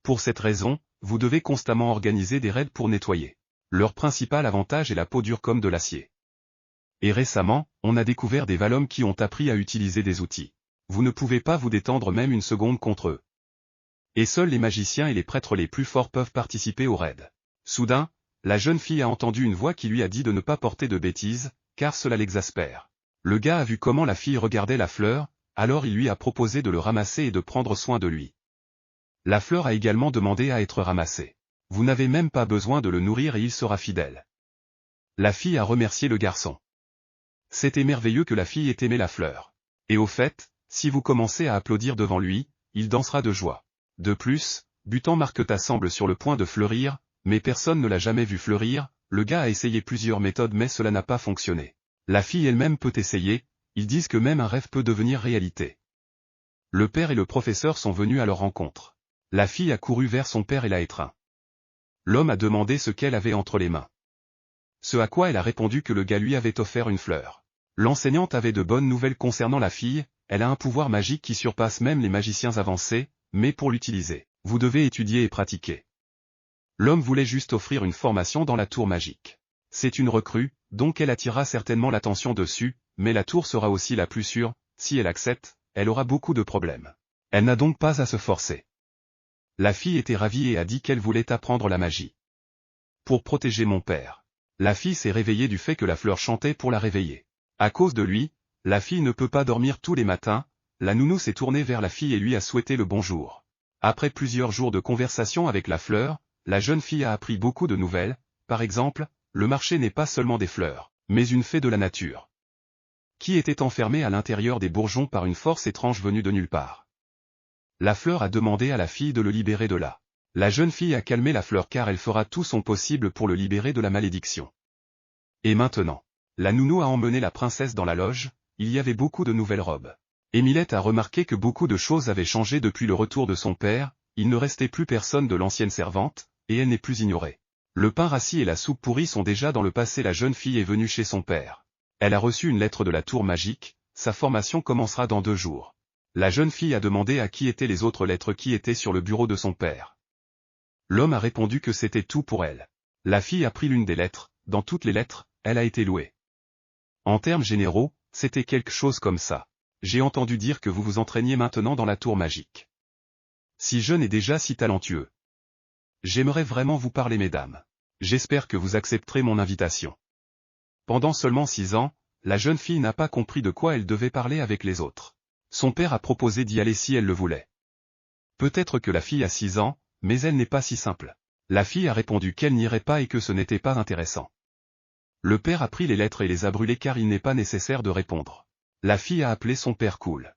Pour cette raison, vous devez constamment organiser des raids pour nettoyer. Leur principal avantage est la peau dure comme de l'acier. Et récemment, on a découvert des Valom qui ont appris à utiliser des outils. Vous ne pouvez pas vous détendre même une seconde contre eux. Et seuls les magiciens et les prêtres les plus forts peuvent participer au raid. Soudain, la jeune fille a entendu une voix qui lui a dit de ne pas porter de bêtises, car cela l'exaspère. Le gars a vu comment la fille regardait la fleur, alors il lui a proposé de le ramasser et de prendre soin de lui. La fleur a également demandé à être ramassée. Vous n'avez même pas besoin de le nourrir et il sera fidèle. La fille a remercié le garçon. C'était merveilleux que la fille ait aimé la fleur. Et au fait, si vous commencez à applaudir devant lui, il dansera de joie. De plus, Butan Marqueta semble sur le point de fleurir, mais personne ne l'a jamais vu fleurir, le gars a essayé plusieurs méthodes mais cela n'a pas fonctionné. La fille elle-même peut essayer, ils disent que même un rêve peut devenir réalité. Le père et le professeur sont venus à leur rencontre. La fille a couru vers son père et l'a étreint. L'homme a demandé ce qu'elle avait entre les mains. Ce à quoi elle a répondu que le gars lui avait offert une fleur. L'enseignante avait de bonnes nouvelles concernant la fille, elle a un pouvoir magique qui surpasse même les magiciens avancés, mais pour l'utiliser, vous devez étudier et pratiquer. L'homme voulait juste offrir une formation dans la tour magique. C'est une recrue, donc elle attirera certainement l'attention dessus, mais la tour sera aussi la plus sûre, si elle accepte, elle aura beaucoup de problèmes. Elle n'a donc pas à se forcer. La fille était ravie et a dit qu'elle voulait apprendre la magie. Pour protéger mon père. La fille s'est réveillée du fait que la fleur chantait pour la réveiller. À cause de lui, la fille ne peut pas dormir tous les matins, la nounou s'est tournée vers la fille et lui a souhaité le bonjour. Après plusieurs jours de conversation avec la fleur, la jeune fille a appris beaucoup de nouvelles, par exemple, le marché n'est pas seulement des fleurs, mais une fée de la nature. Qui était enfermée à l'intérieur des bourgeons par une force étrange venue de nulle part. La fleur a demandé à la fille de le libérer de là. La jeune fille a calmé la fleur car elle fera tout son possible pour le libérer de la malédiction. Et maintenant, la nounou a emmené la princesse dans la loge, il y avait beaucoup de nouvelles robes. Émilette a remarqué que beaucoup de choses avaient changé depuis le retour de son père, il ne restait plus personne de l'ancienne servante, et elle n'est plus ignorée. Le pain rassis et la soupe pourrie sont déjà dans le passé. La jeune fille est venue chez son père. Elle a reçu une lettre de la tour magique, sa formation commencera dans 2 jours. La jeune fille a demandé à qui étaient les autres lettres qui étaient sur le bureau de son père. L'homme a répondu que c'était tout pour elle. La fille a pris l'une des lettres, dans toutes les lettres, elle a été louée. En termes généraux, c'était quelque chose comme ça. J'ai entendu dire que vous vous entraîniez maintenant dans la tour magique. Si jeune et déjà si talentueux. J'aimerais vraiment vous parler mesdames. J'espère que vous accepterez mon invitation. Pendant seulement 6 ans, la jeune fille n'a pas compris de quoi elle devait parler avec les autres. Son père a proposé d'y aller si elle le voulait. Peut-être que la fille a 6 ans, mais elle n'est pas si simple. La fille a répondu qu'elle n'irait pas et que ce n'était pas intéressant. Le père a pris les lettres et les a brûlées car il n'est pas nécessaire de répondre. La fille a appelé son père cool.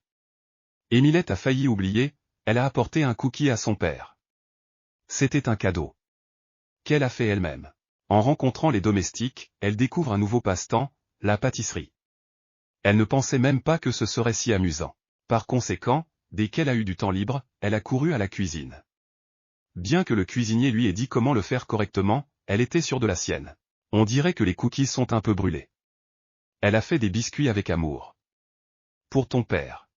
Émilette a failli oublier, elle a apporté un cookie à son père. C'était un cadeau qu'elle a fait elle-même. En rencontrant les domestiques, elle découvre un nouveau passe-temps, la pâtisserie. Elle ne pensait même pas que ce serait si amusant. Par conséquent, dès qu'elle a eu du temps libre, elle a couru à la cuisine. Bien que le cuisinier lui ait dit comment le faire correctement, elle était sûre de la sienne. On dirait que les cookies sont un peu brûlés. Elle a fait des biscuits avec amour. Pour ton père.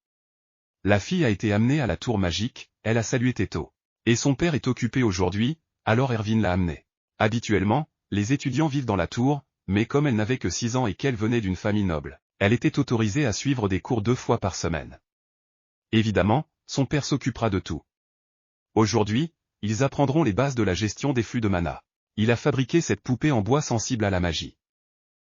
La fille a été amenée à la tour magique, elle a salué Teto. Et son père est occupé aujourd'hui, alors Erwin l'a amenée. Habituellement, les étudiants vivent dans la tour, mais comme elle n'avait que 6 ans et qu'elle venait d'une famille noble, elle était autorisée à suivre des cours 2 fois par semaine. Évidemment, son père s'occupera de tout. Aujourd'hui, ils apprendront les bases de la gestion des flux de mana. Il a fabriqué cette poupée en bois sensible à la magie.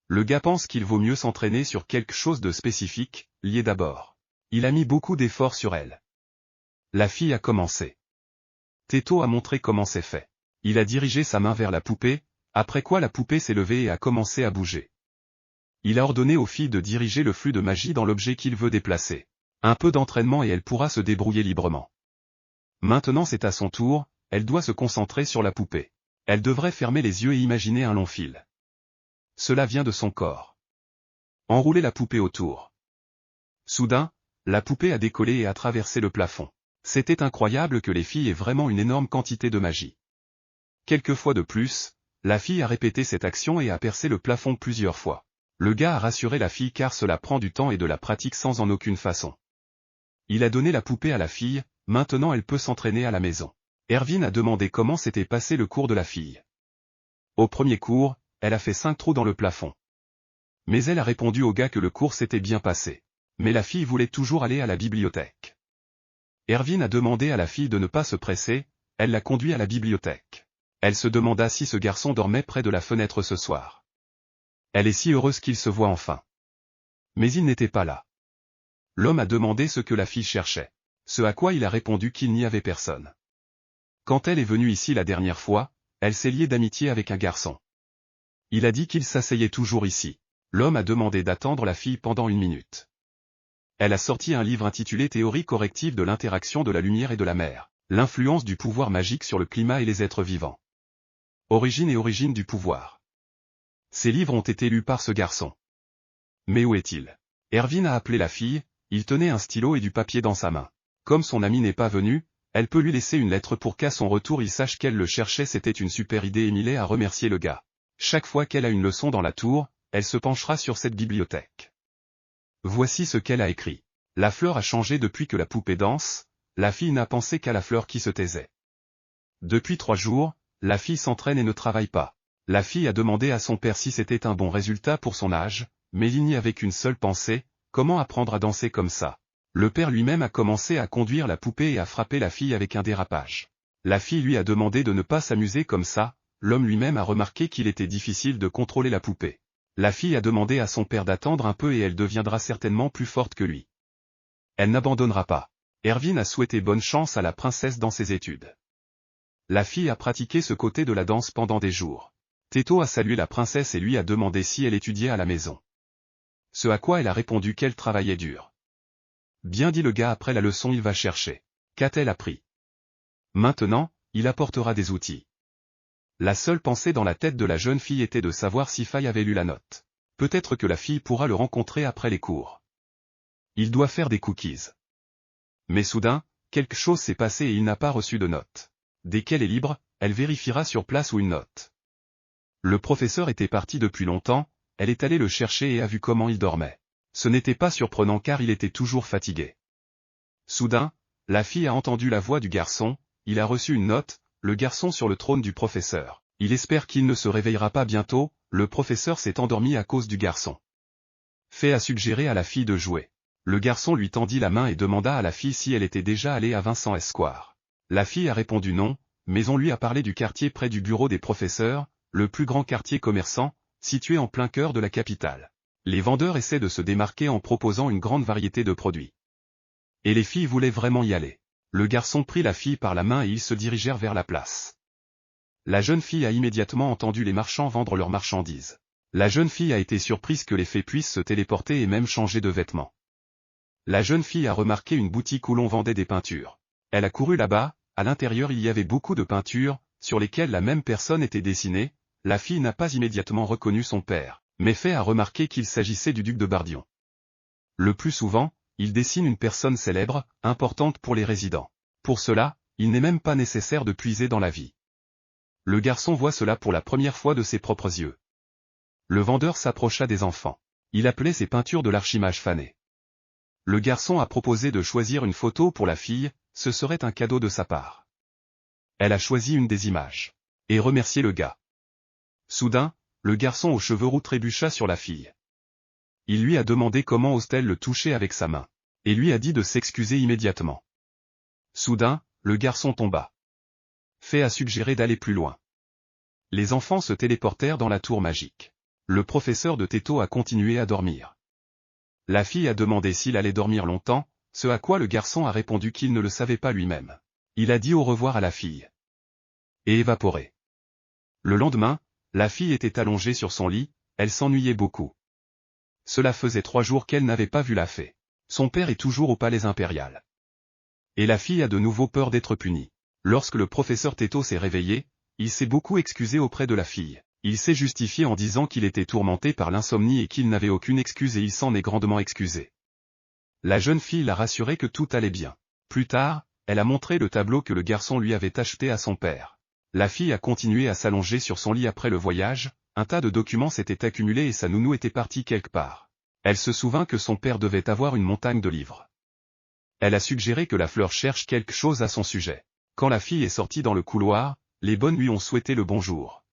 Le gars pense qu'il vaut mieux s'entraîner sur quelque chose de spécifique, lié d'abord. Il a mis beaucoup d'efforts sur elle. La fille a commencé. Teto a montré comment c'est fait. Il a dirigé sa main vers la poupée, après quoi la poupée s'est levée et a commencé à bouger. Il a ordonné aux filles de diriger le flux de magie dans l'objet qu'il veut déplacer. Un peu d'entraînement et elle pourra se débrouiller librement. Maintenant c'est à son tour, elle doit se concentrer sur la poupée. Elle devrait fermer les yeux et imaginer un long fil. Cela vient de son corps. Enrouler la poupée autour. Soudain, la poupée a décollé et a traversé le plafond. C'était incroyable que les filles aient vraiment une énorme quantité de magie. Quelques fois de plus, la fille a répété cette action et a percé le plafond plusieurs fois. Le gars a rassuré la fille car cela prend du temps et de la pratique sans en aucune façon. Il a donné la poupée à la fille, maintenant elle peut s'entraîner à la maison. Erwin a demandé comment s'était passé le cours de la fille. Au premier cours, elle a fait 5 trous dans le plafond. Mais elle a répondu au gars que le cours s'était bien passé. Mais la fille voulait toujours aller à la bibliothèque. Erwin a demandé à la fille de ne pas se presser, elle l'a conduit à la bibliothèque. Elle se demanda si ce garçon dormait près de la fenêtre ce soir. Elle est si heureuse qu'il se voit enfin. Mais il n'était pas là. L'homme a demandé ce que la fille cherchait. Ce à quoi il a répondu qu'il n'y avait personne. Quand elle est venue ici la dernière fois, elle s'est liée d'amitié avec un garçon. Il a dit qu'il s'asseyait toujours ici. L'homme a demandé d'attendre la fille pendant 1 minute. Elle a sorti un livre intitulé Théorie corrective de l'interaction de la lumière et de la mer, l'influence du pouvoir magique sur le climat et les êtres vivants. Origine et origine du pouvoir. Ces livres ont été lus par ce garçon. Mais où est-il? Erwin a appelé la fille, il tenait un stylo et du papier dans sa main. Comme son ami n'est pas venu, Elle peut lui laisser une lettre pour qu'à son retour il sache qu'elle le cherchait. C'était une super idée. Emily a remercié le gars. Chaque fois qu'elle a une leçon dans la tour, elle se penchera sur cette bibliothèque. Voici ce qu'elle a écrit. La fleur a changé depuis que la poupée danse, la fille n'a pensé qu'à la fleur qui se taisait. Depuis 3 jours, la fille s'entraîne et ne travaille pas. La fille a demandé à son père si c'était un bon résultat pour son âge, mais il n'y avait qu'une seule pensée, comment apprendre à danser comme ça. Le père lui-même a commencé à conduire la poupée et à frapper la fille avec un dérapage. La fille lui a demandé de ne pas s'amuser comme ça, l'homme lui-même a remarqué qu'il était difficile de contrôler la poupée. La fille a demandé à son père d'attendre un peu et elle deviendra certainement plus forte que lui. Elle n'abandonnera pas. Erwin a souhaité bonne chance à la princesse dans ses études. La fille a pratiqué ce côté de la danse pendant des jours. Teto a salué la princesse et lui a demandé si elle étudiait à la maison. Ce à quoi elle a répondu qu'elle travaillait dur. Bien dit le gars, après la leçon il va chercher. Qu'a-t-elle appris? Maintenant, il apportera des outils. La seule pensée dans la tête de la jeune fille était de savoir si Faye avait lu la note. Peut-être que la fille pourra le rencontrer après les cours. Il doit faire des cookies. Mais soudain, quelque chose s'est passé et il n'a pas reçu de note. Dès qu'elle est libre, elle vérifiera sur place où une note. Le professeur était parti depuis longtemps, elle est allée le chercher et a vu comment il dormait. Ce n'était pas surprenant car il était toujours fatigué. Soudain, la fille a entendu la voix du garçon, il a reçu une note, le garçon sur le trône du professeur. Il espère qu'il ne se réveillera pas bientôt, le professeur s'est endormi à cause du garçon. Faye a suggéré à la fille de jouer. Le garçon lui tendit la main et demanda à la fille si elle était déjà allée à Vincent Square. La fille a répondu non, mais on lui a parlé du quartier près du bureau des professeurs, le plus grand quartier commerçant, situé en plein cœur de la capitale. Les vendeurs essaient de se démarquer en proposant une grande variété de produits. Et les filles voulaient vraiment y aller. Le garçon prit la fille par la main et ils se dirigèrent vers la place. La jeune fille a immédiatement entendu les marchands vendre leurs marchandises. La jeune fille a été surprise que les fées puissent se téléporter et même changer de vêtements. La jeune fille a remarqué une boutique où l'on vendait des peintures. Elle a couru là-bas, à l'intérieur il y avait beaucoup de peintures, sur lesquelles la même personne était dessinée. La fille n'a pas immédiatement reconnu son père, mais Faye a remarqué qu'il s'agissait du duc de Bardion. Le plus souvent, il dessine une personne célèbre, importante pour les résidents. Pour cela, il n'est même pas nécessaire de puiser dans la vie. Le garçon voit cela pour la première fois de ses propres yeux. Le vendeur s'approcha des enfants. Il appelait ces peintures de l'archimage fané. Le garçon a proposé de choisir une photo pour la fille, ce serait un cadeau de sa part. Elle a choisi une des images. Et remercié le gars. Soudain, le garçon aux cheveux roux trébucha sur la fille. Il lui a demandé comment ose-t-elle le toucher avec sa main. Et lui a dit de s'excuser immédiatement. Soudain, le garçon tomba. Faye a suggéré d'aller plus loin. Les enfants se téléportèrent dans la tour magique. Le professeur de Teto a continué à dormir. La fille a demandé s'il allait dormir longtemps, ce à quoi le garçon a répondu qu'il ne le savait pas lui-même. Il a dit au revoir à la fille. Et évaporé. Le lendemain, la fille était allongée sur son lit, elle s'ennuyait beaucoup. Cela faisait 3 jours qu'elle n'avait pas vu la fée. Son père est toujours au palais impérial. Et la fille a de nouveau peur d'être punie. Lorsque le professeur Teto s'est réveillé, il s'est beaucoup excusé auprès de la fille. Il s'est justifié en disant qu'il était tourmenté par l'insomnie et qu'il n'avait aucune excuse et il s'en est grandement excusé. La jeune fille l'a rassuré que tout allait bien. Plus tard, elle a montré le tableau que le garçon lui avait acheté à son père. La fille a continué à s'allonger sur son lit après le voyage, un tas de documents s'étaient accumulés et sa nounou était partie quelque part. Elle se souvint que son père devait avoir une montagne de livres. Elle a suggéré que la fleur cherche quelque chose à son sujet. Quand la fille est sortie dans le couloir, les bonnes lui ont souhaité le bonjour.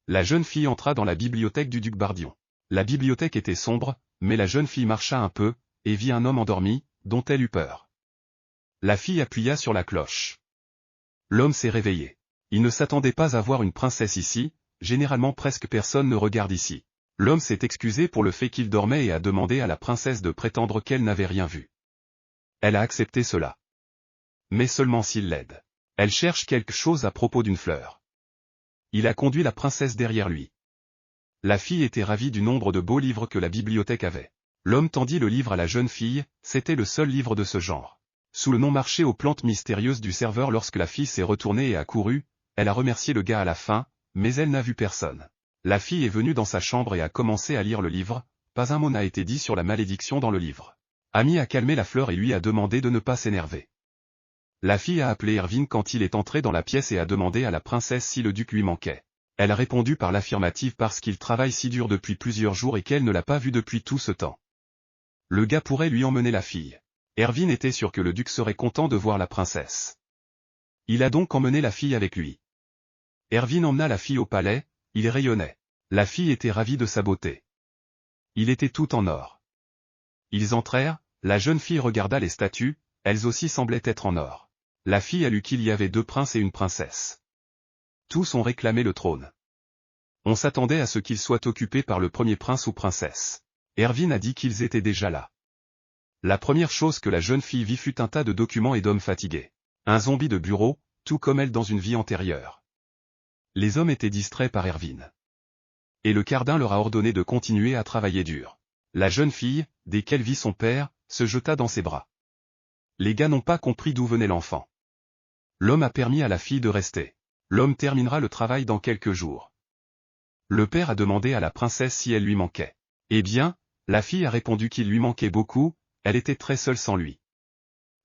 La jeune fille entra dans la bibliothèque du duc Bardion. La bibliothèque était sombre, mais la jeune fille marcha un peu, et vit un homme endormi, dont elle eut peur. La fille appuya sur la cloche. L'homme s'est réveillé. Il ne s'attendait pas à voir une princesse ici, généralement presque personne ne regarde ici. L'homme s'est excusé pour le fait qu'il dormait et a demandé à la princesse de prétendre qu'elle n'avait rien vu. Elle a accepté cela. Mais seulement s'il l'aide. Elle cherche quelque chose à propos d'une fleur. Il a conduit la princesse derrière lui. La fille était ravie du nombre de beaux livres que la bibliothèque avait. L'homme tendit le livre à la jeune fille, c'était le seul livre de ce genre. Sous le nom marché aux plantes mystérieuses du serveur. Lorsque la fille s'est retournée et a couru, elle a remercié le gars à la fin, mais elle n'a vu personne. La fille est venue dans sa chambre et a commencé à lire le livre, pas un mot n'a été dit sur la malédiction dans le livre. Ami a calmé la fleur et lui a demandé de ne pas s'énerver. La fille a appelé Erwin quand il est entré dans la pièce et a demandé à la princesse si le duc lui manquait. Elle a répondu par l'affirmative parce qu'il travaille si dur depuis plusieurs jours et qu'elle ne l'a pas vu depuis tout ce temps. Le gars pourrait lui emmener la fille. Erwin était sûr que le duc serait content de voir la princesse. Il a donc emmené la fille avec lui. Erwin emmena la fille au palais, il rayonnait. La fille était ravie de sa beauté. Il était tout en or. Ils entrèrent, la jeune fille regarda les statues, elles aussi semblaient être en or. La fille a lu qu'il y avait 2 princes et une princesse. Tous ont réclamé le trône. On s'attendait à ce qu'ils soient occupés par le premier prince ou princesse. Erwin a dit qu'ils étaient déjà là. La première chose que la jeune fille vit fut un tas de documents et d'hommes fatigués. Un zombie de bureau, tout comme elle dans une vie antérieure. Les hommes étaient distraits par Erwin. Et le Cardin leur a ordonné de continuer à travailler dur. La jeune fille, dès qu'elle vit son père, se jeta dans ses bras. Les gars n'ont pas compris d'où venait l'enfant. L'homme a permis à la fille de rester. L'homme terminera le travail dans quelques jours. Le père a demandé à la princesse si elle lui manquait. Eh bien, la fille a répondu qu'il lui manquait beaucoup, elle était très seule sans lui.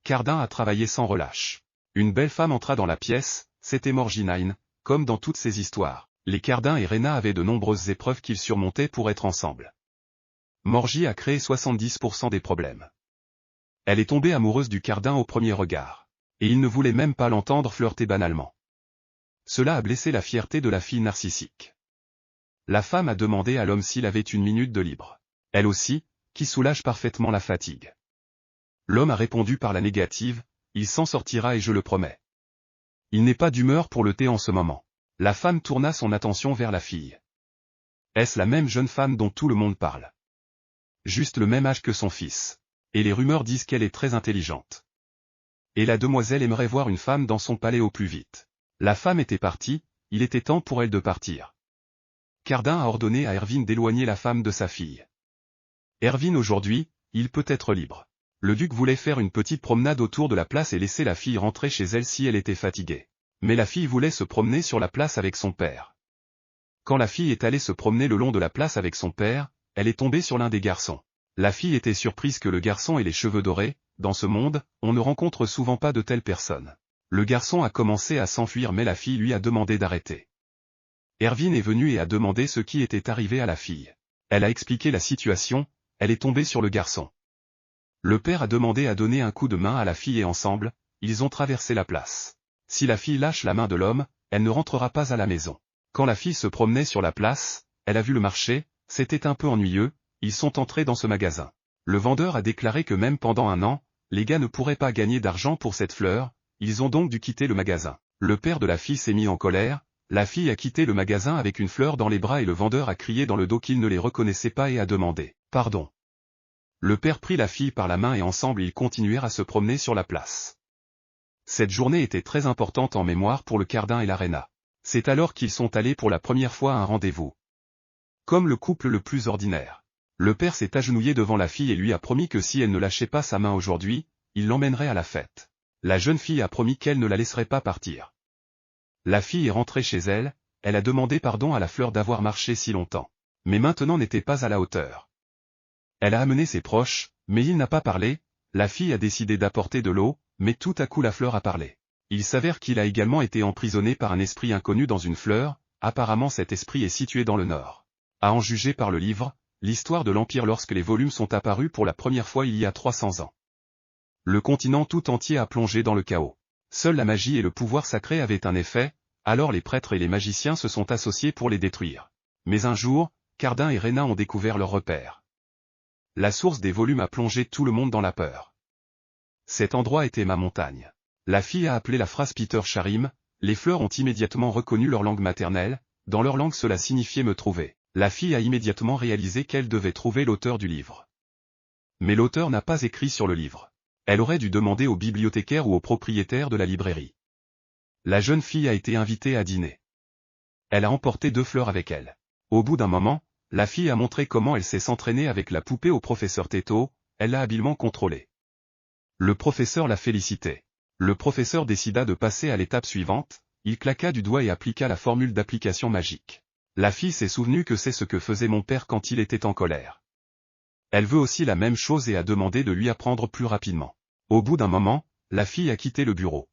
Cardin a travaillé sans relâche. Une belle femme entra dans la pièce, c'était Morginine, comme dans toutes ces histoires. Les Cardin et Rena avaient de nombreuses épreuves qu'ils surmontaient pour être ensemble. Morgie a créé 70% des problèmes. Elle est tombée amoureuse du Cardin au premier regard. Et il ne voulait même pas l'entendre flirter banalement. Cela a blessé la fierté de la fille narcissique. La femme a demandé à l'homme s'il avait une minute de libre. Elle aussi, qui soulage parfaitement la fatigue. L'homme a répondu par la négative, il s'en sortira et je le promets. Il n'est pas d'humeur pour le thé en ce moment. La femme tourna son attention vers la fille. Est-ce la même jeune femme dont tout le monde parle? Juste le même âge que son fils. Et les rumeurs disent qu'elle est très intelligente. Et la demoiselle aimerait voir une femme dans son palais au plus vite. La femme était partie, il était temps pour elle de partir. Cardin a ordonné à Erwin d'éloigner la femme de sa fille. Erwin aujourd'hui, il peut être libre. Le duc voulait faire une petite promenade autour de la place et laisser la fille rentrer chez elle si elle était fatiguée. Mais la fille voulait se promener sur la place avec son père. Quand la fille est allée se promener le long de la place avec son père, elle est tombée sur l'un des garçons. La fille était surprise que le garçon ait les cheveux dorés. Dans ce monde, on ne rencontre souvent pas de telles personnes. Le garçon a commencé à s'enfuir mais la fille lui a demandé d'arrêter. Erwin est venu et a demandé ce qui était arrivé à la fille. Elle a expliqué la situation, elle est tombée sur le garçon. Le père a demandé à donner un coup de main à la fille et ensemble, ils ont traversé la place. Si la fille lâche la main de l'homme, elle ne rentrera pas à la maison. Quand la fille se promenait sur la place, elle a vu le marché, c'était un peu ennuyeux, ils sont entrés dans ce magasin. Le vendeur a déclaré que même pendant 1 an, les gars ne pourraient pas gagner d'argent pour cette fleur, ils ont donc dû quitter le magasin. Le père de la fille s'est mis en colère, la fille a quitté le magasin avec une fleur dans les bras et le vendeur a crié dans le dos qu'il ne les reconnaissait pas et a demandé « Pardon ». Le père prit la fille par la main et ensemble ils continuèrent à se promener sur la place. Cette journée était très importante en mémoire pour le Cardin et la Rena. C'est alors qu'ils sont allés pour la première fois à un rendez-vous. Comme le couple le plus ordinaire. Le père s'est agenouillé devant la fille et lui a promis que si elle ne lâchait pas sa main aujourd'hui, il l'emmènerait à la fête. La jeune fille a promis qu'elle ne la laisserait pas partir. La fille est rentrée chez elle, elle a demandé pardon à la fleur d'avoir marché si longtemps. Mais maintenant n'était pas à la hauteur. Elle a amené ses proches, mais il n'a pas parlé, la fille a décidé d'apporter de l'eau, mais tout à coup la fleur a parlé. Il s'avère qu'il a également été emprisonné par un esprit inconnu dans une fleur, apparemment cet esprit est situé dans le nord. À en juger par le livre, l'histoire de l'Empire lorsque les volumes sont apparus pour la première fois il y a 300 ans. Le continent tout entier a plongé dans le chaos. Seule la magie et le pouvoir sacré avaient un effet, alors les prêtres et les magiciens se sont associés pour les détruire. Mais un jour, Cardin et Rena ont découvert leur repère. La source des volumes a plongé tout le monde dans la peur. Cet endroit était ma montagne. La fille a appelé la phrase Peter Charim, les fleurs ont immédiatement reconnu leur langue maternelle, dans leur langue cela signifiait me trouver. La fille a immédiatement réalisé qu'elle devait trouver l'auteur du livre. Mais l'auteur n'a pas écrit sur le livre. Elle aurait dû demander au bibliothécaire ou au propriétaire de la librairie. La jeune fille a été invitée à dîner. Elle a emporté 2 fleurs avec elle. Au bout d'un moment, la fille a montré comment elle sait s'entraîner avec la poupée au professeur Teto, elle l'a habilement contrôlée. Le professeur l'a félicité. Le professeur décida de passer à l'étape suivante, il claqua du doigt et appliqua la formule d'application magique. La fille s'est souvenue que c'est ce que faisait mon père quand il était en colère. Elle veut aussi la même chose et a demandé de lui apprendre plus rapidement. Au bout d'un moment, la fille a quitté le bureau.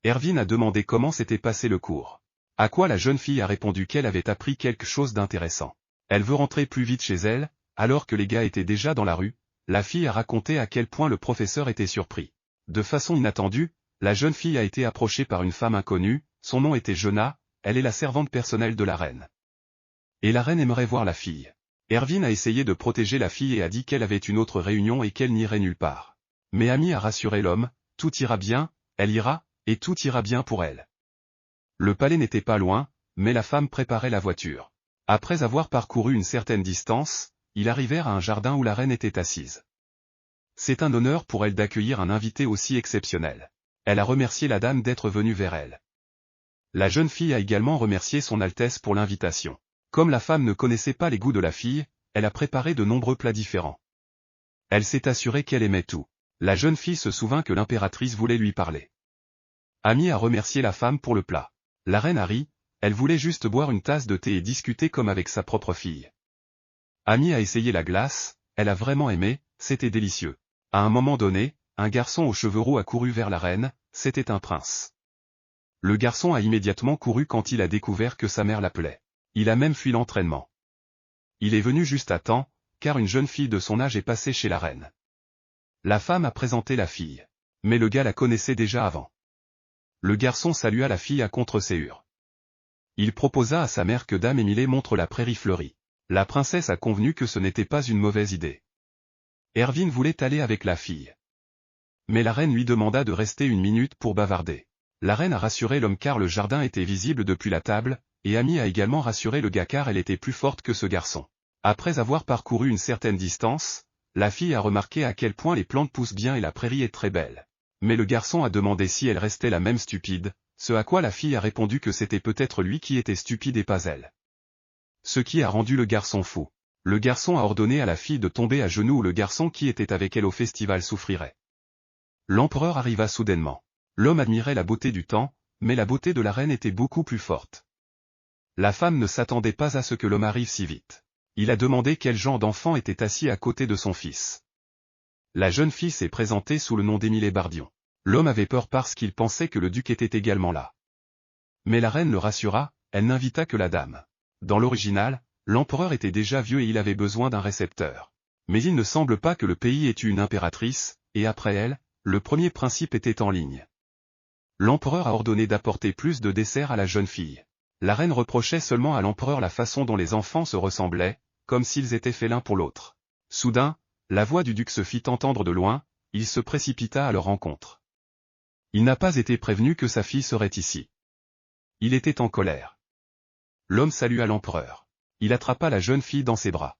Erwin a demandé comment s'était passé le cours. À quoi la jeune fille a répondu qu'elle avait appris quelque chose d'intéressant. Elle veut rentrer plus vite chez elle, alors que les gars étaient déjà dans la rue. La fille a raconté à quel point le professeur était surpris. De façon inattendue, la jeune fille a été approchée par une femme inconnue, son nom était Jonah, elle est la servante personnelle de la reine. Et la reine aimerait voir la fille. Erwin a essayé de protéger la fille et a dit qu'elle avait une autre réunion et qu'elle n'irait nulle part. Mais Amy a rassuré l'homme, tout ira bien, elle ira, et tout ira bien pour elle. Le palais n'était pas loin, mais la femme préparait la voiture. Après avoir parcouru une certaine distance, ils arrivèrent à un jardin où la reine était assise. C'est un honneur pour elle d'accueillir un invité aussi exceptionnel. Elle a remercié la dame d'être venue vers elle. La jeune fille a également remercié son Altesse pour l'invitation. Comme la femme ne connaissait pas les goûts de la fille, elle a préparé de nombreux plats différents. Elle s'est assurée qu'elle aimait tout. La jeune fille se souvint que l'impératrice voulait lui parler. Amy a remercié la femme pour le plat. La reine a ri, elle voulait juste boire une tasse de thé et discuter comme avec sa propre fille. Amy a essayé la glace, elle a vraiment aimé, c'était délicieux. À un moment donné, un garçon aux cheveux roux a couru vers la reine, c'était un prince. Le garçon a immédiatement couru quand il a découvert que sa mère l'appelait. Il a même fui l'entraînement. Il est venu juste à temps, car une jeune fille de son âge est passée chez la reine. La femme a présenté la fille. Mais le gars la connaissait déjà avant. Le garçon salua la fille à contre-séhur. Il proposa à sa mère que Dame Émilée montre la prairie fleurie. La princesse a convenu que ce n'était pas une mauvaise idée. Erwin voulait aller avec la fille. Mais la reine lui demanda de rester une minute pour bavarder. La reine a rassuré l'homme car le jardin était visible depuis la table, et Amy a également rassuré le gars car elle était plus forte que ce garçon. Après avoir parcouru une certaine distance, la fille a remarqué à quel point les plantes poussent bien et la prairie est très belle. Mais le garçon a demandé si elle restait la même stupide, ce à quoi la fille a répondu que c'était peut-être lui qui était stupide et pas elle. Ce qui a rendu le garçon fou. Le garçon a ordonné à la fille de tomber à genoux ou le garçon qui était avec elle au festival souffrirait. L'empereur arriva soudainement. L'homme admirait la beauté du temps, mais la beauté de la reine était beaucoup plus forte. La femme ne s'attendait pas à ce que l'homme arrive si vite. Il a demandé quel genre d'enfant était assis à côté de son fils. La jeune fille s'est présentée sous le nom d'Émilée Bardion. L'homme avait peur parce qu'il pensait que le duc était également là. Mais la reine le rassura, elle n'invita que la dame. Dans l'original, l'empereur était déjà vieux et il avait besoin d'un récepteur. Mais il ne semble pas que le pays ait eu une impératrice, et après elle, le premier principe était en ligne. L'empereur a ordonné d'apporter plus de desserts à la jeune fille. La reine reprochait seulement à l'empereur la façon dont les enfants se ressemblaient, comme s'ils étaient faits l'un pour l'autre. Soudain, la voix du duc se fit entendre de loin, il se précipita à leur rencontre. Il n'a pas été prévenu que sa fille serait ici. Il était en colère. L'homme salua l'empereur. Il attrapa la jeune fille dans ses bras.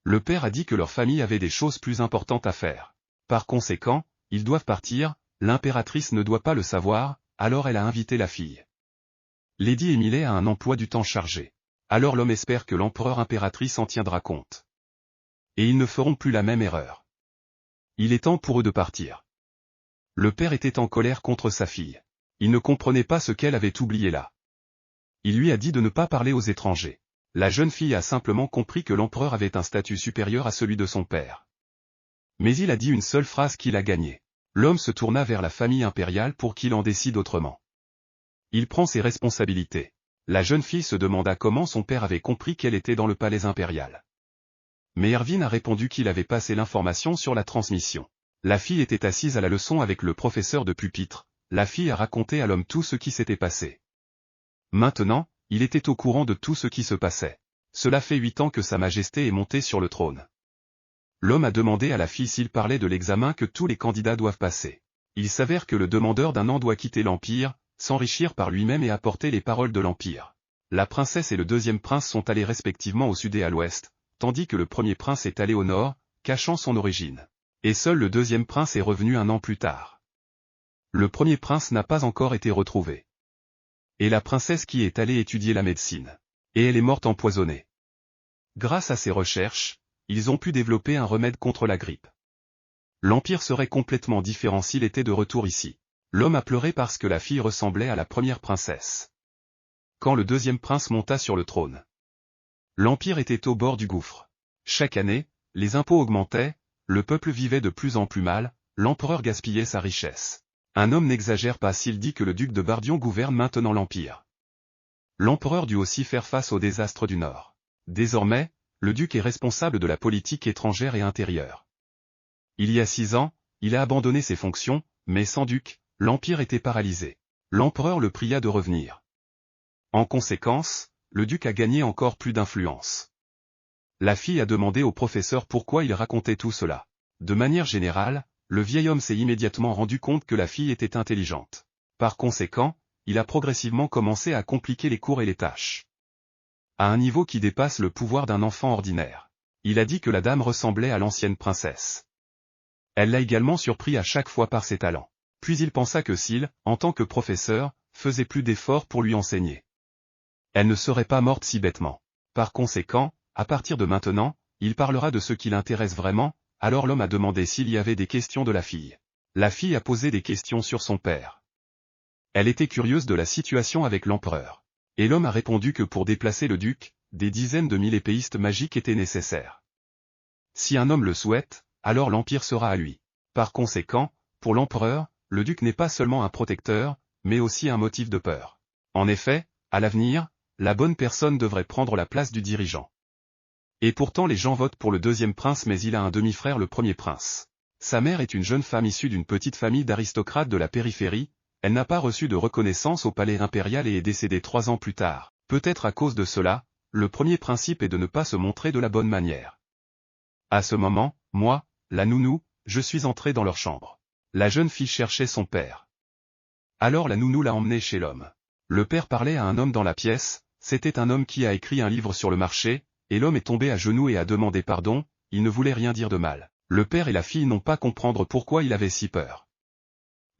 Le père a dit que leur famille avait des choses plus importantes à faire. Par conséquent, ils doivent partir, l'impératrice ne doit pas le savoir, alors elle a invité la fille. Lady Émilée a un emploi du temps chargé. Alors l'homme espère que l'empereur impératrice en tiendra compte. Et ils ne feront plus la même erreur. Il est temps pour eux de partir. Le père était en colère contre sa fille. Il ne comprenait pas ce qu'elle avait oublié là. Il lui a dit de ne pas parler aux étrangers. La jeune fille a simplement compris que l'empereur avait un statut supérieur à celui de son père. Mais il a dit une seule phrase qu'il a gagnée. L'homme se tourna vers la famille impériale pour qu'il en décide autrement. Il prend ses responsabilités. La jeune fille se demanda comment son père avait compris qu'elle était dans le palais impérial. Mais Erwin a répondu qu'il avait passé l'information sur la transmission. La fille était assise à la leçon avec le professeur de pupitre. La fille a raconté à l'homme tout ce qui s'était passé. Maintenant, il était au courant de tout ce qui se passait. Cela fait 8 ans que Sa Majesté est montée sur le trône. L'homme a demandé à la fille s'il parlait de l'examen que tous les candidats doivent passer. Il s'avère que le demandeur d'un an doit quitter l'Empire, s'enrichir par lui-même et apporter les paroles de l'Empire. La princesse et le deuxième prince sont allés respectivement au sud et à l'ouest, tandis que le premier prince est allé au nord, cachant son origine. Et seul le deuxième prince est revenu un an plus tard. Le premier prince n'a pas encore été retrouvé. Et la princesse qui est allée étudier la médecine. Et elle est morte empoisonnée. Grâce à ces recherches, ils ont pu développer un remède contre la grippe. L'Empire serait complètement différent s'il était de retour ici. L'homme a pleuré parce que la fille ressemblait à la première princesse. Quand le deuxième prince monta sur le trône, l'Empire était au bord du gouffre. Chaque année, les impôts augmentaient, le peuple vivait de plus en plus mal, l'empereur gaspillait sa richesse. Un homme n'exagère pas s'il dit que le duc de Bardion gouverne maintenant l'Empire. L'empereur dut aussi faire face au désastre du Nord. Désormais, le duc est responsable de la politique étrangère et intérieure. Il y a 6 ans, il a abandonné ses fonctions, mais sans duc, l'Empire était paralysé. L'empereur le pria de revenir. En conséquence, le duc a gagné encore plus d'influence. La fille a demandé au professeur pourquoi il racontait tout cela. De manière générale, le vieil homme s'est immédiatement rendu compte que la fille était intelligente. Par conséquent, il a progressivement commencé à compliquer les cours et les tâches. À un niveau qui dépasse le pouvoir d'un enfant ordinaire. Il a dit que la dame ressemblait à l'ancienne princesse. Elle l'a également surpris à chaque fois par ses talents. Puis il pensa que s'il, en tant que professeur, faisait plus d'efforts pour lui enseigner, elle ne serait pas morte si bêtement. Par conséquent, à partir de maintenant, il parlera de ce qui l'intéresse vraiment. Alors l'homme a demandé s'il y avait des questions de la fille. La fille a posé des questions sur son père. Elle était curieuse de la situation avec l'empereur. Et l'homme a répondu que pour déplacer le duc, des dizaines de mille épéistes magiques étaient nécessaires. Si un homme le souhaite, alors l'empire sera à lui. Par conséquent, pour l'empereur, le duc n'est pas seulement un protecteur, mais aussi un motif de peur. En effet, à l'avenir, la bonne personne devrait prendre la place du dirigeant. Et pourtant les gens votent pour le deuxième prince, mais il a un demi-frère, le premier prince. Sa mère est une jeune femme issue d'une petite famille d'aristocrates de la périphérie. Elle n'a pas reçu de reconnaissance au palais impérial et est décédée 3 ans plus tard. Peut-être à cause de cela, le premier principe est de ne pas se montrer de la bonne manière. À ce moment, moi, la nounou, je suis entré dans leur chambre. La jeune fille cherchait son père. Alors la nounou l'a emmené chez l'homme. Le père parlait à un homme dans la pièce. C'était un homme qui a écrit un livre sur le marché, et l'homme est tombé à genoux et a demandé pardon. Il ne voulait rien dire de mal. Le père et la fille n'ont pas comprendre pourquoi il avait si peur.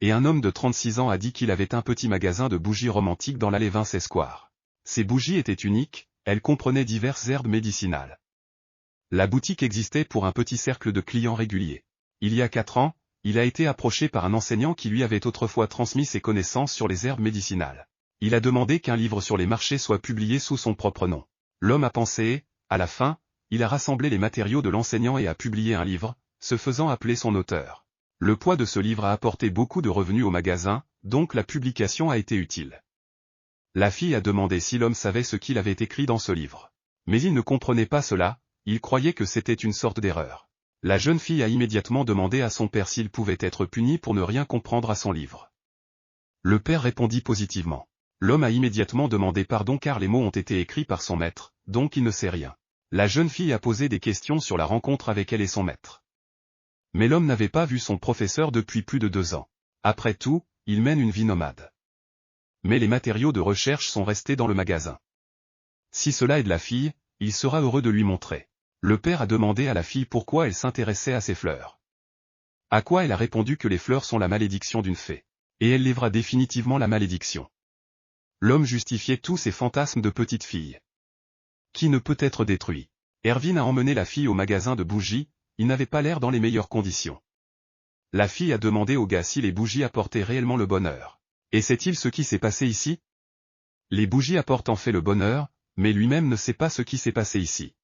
Et un homme de 36 ans a dit qu'il avait un petit magasin de bougies romantiques dans l'allée Vince Square. Ces bougies étaient uniques, elles comprenaient diverses herbes médicinales. La boutique existait pour un petit cercle de clients réguliers. Il y a 4 ans, il a été approché par un enseignant qui lui avait autrefois transmis ses connaissances sur les herbes médicinales. Il a demandé qu'un livre sur les marchés soit publié sous son propre nom. L'homme a pensé et, à la fin, il a rassemblé les matériaux de l'enseignant et a publié un livre, se faisant appeler son auteur. Le poids de ce livre a apporté beaucoup de revenus au magasin, donc la publication a été utile. La fille a demandé si l'homme savait ce qu'il avait écrit dans ce livre. Mais il ne comprenait pas cela, il croyait que c'était une sorte d'erreur. La jeune fille a immédiatement demandé à son père s'il pouvait être puni pour ne rien comprendre à son livre. Le père répondit positivement. L'homme a immédiatement demandé pardon car les mots ont été écrits par son maître, donc il ne sait rien. La jeune fille a posé des questions sur la rencontre avec elle et son maître. Mais l'homme n'avait pas vu son professeur depuis plus de 2 ans. Après tout, il mène une vie nomade. Mais les matériaux de recherche sont restés dans le magasin. Si cela aide la fille, il sera heureux de lui montrer. Le père a demandé à la fille pourquoi elle s'intéressait à ces fleurs. À quoi elle a répondu que les fleurs sont la malédiction d'une fée. Et elle lèvera définitivement la malédiction. L'homme justifiait tous ses fantasmes de petite fille, qui ne peut être détruit. Erwin a emmené la fille au magasin de bougies, il n'avait pas l'air dans les meilleures conditions. La fille a demandé au gars si les bougies apportaient réellement le bonheur. Et sait-il ce qui s'est passé ici? Les bougies apportent en fait le bonheur, mais lui-même ne sait pas ce qui s'est passé ici.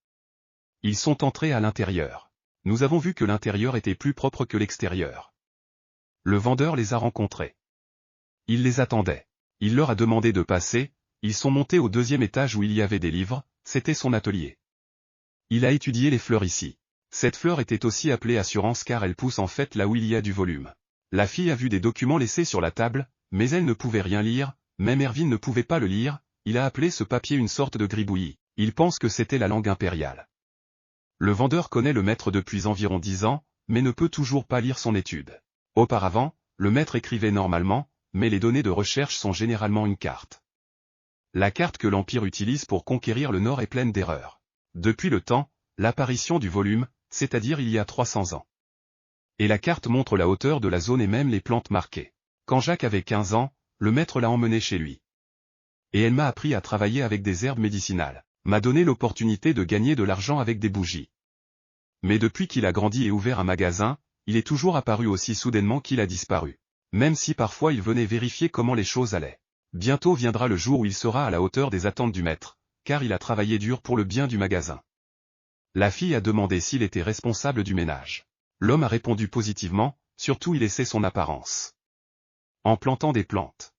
Ils sont entrés à l'intérieur. Nous avons vu que l'intérieur était plus propre que l'extérieur. Le vendeur les a rencontrés. Il les attendait. Il leur a demandé de passer, ils sont montés au 2e étage où il y avait des livres, c'était son atelier. Il a étudié les fleurs ici. Cette fleur était aussi appelée assurance car elle pousse en fait là où il y a du volume. La fille a vu des documents laissés sur la table, mais elle ne pouvait rien lire, même Erwin ne pouvait pas le lire, il a appelé ce papier une sorte de gribouillis. Il pense que c'était la langue impériale. Le vendeur connaît le maître depuis environ 10 ans, mais ne peut toujours pas lire son étude. Auparavant, le maître écrivait normalement, mais les données de recherche sont généralement une carte. La carte que l'Empire utilise pour conquérir le Nord est pleine d'erreurs. Depuis le temps, l'apparition du volume, c'est-à-dire il y a 300 ans. Et la carte montre la hauteur de la zone et même les plantes marquées. Quand Jacques avait 15 ans, le maître l'a emmené chez lui. Et elle m'a appris à travailler avec des herbes médicinales, m'a donné l'opportunité de gagner de l'argent avec des bougies. Mais depuis qu'il a grandi et ouvert un magasin, il est toujours apparu aussi soudainement qu'il a disparu. Même si parfois il venait vérifier comment les choses allaient. Bientôt viendra le jour où il sera à la hauteur des attentes du maître, car il a travaillé dur pour le bien du magasin. La fille a demandé s'il était responsable du ménage. L'homme a répondu positivement, surtout il essaie son apparence. En plantant des plantes.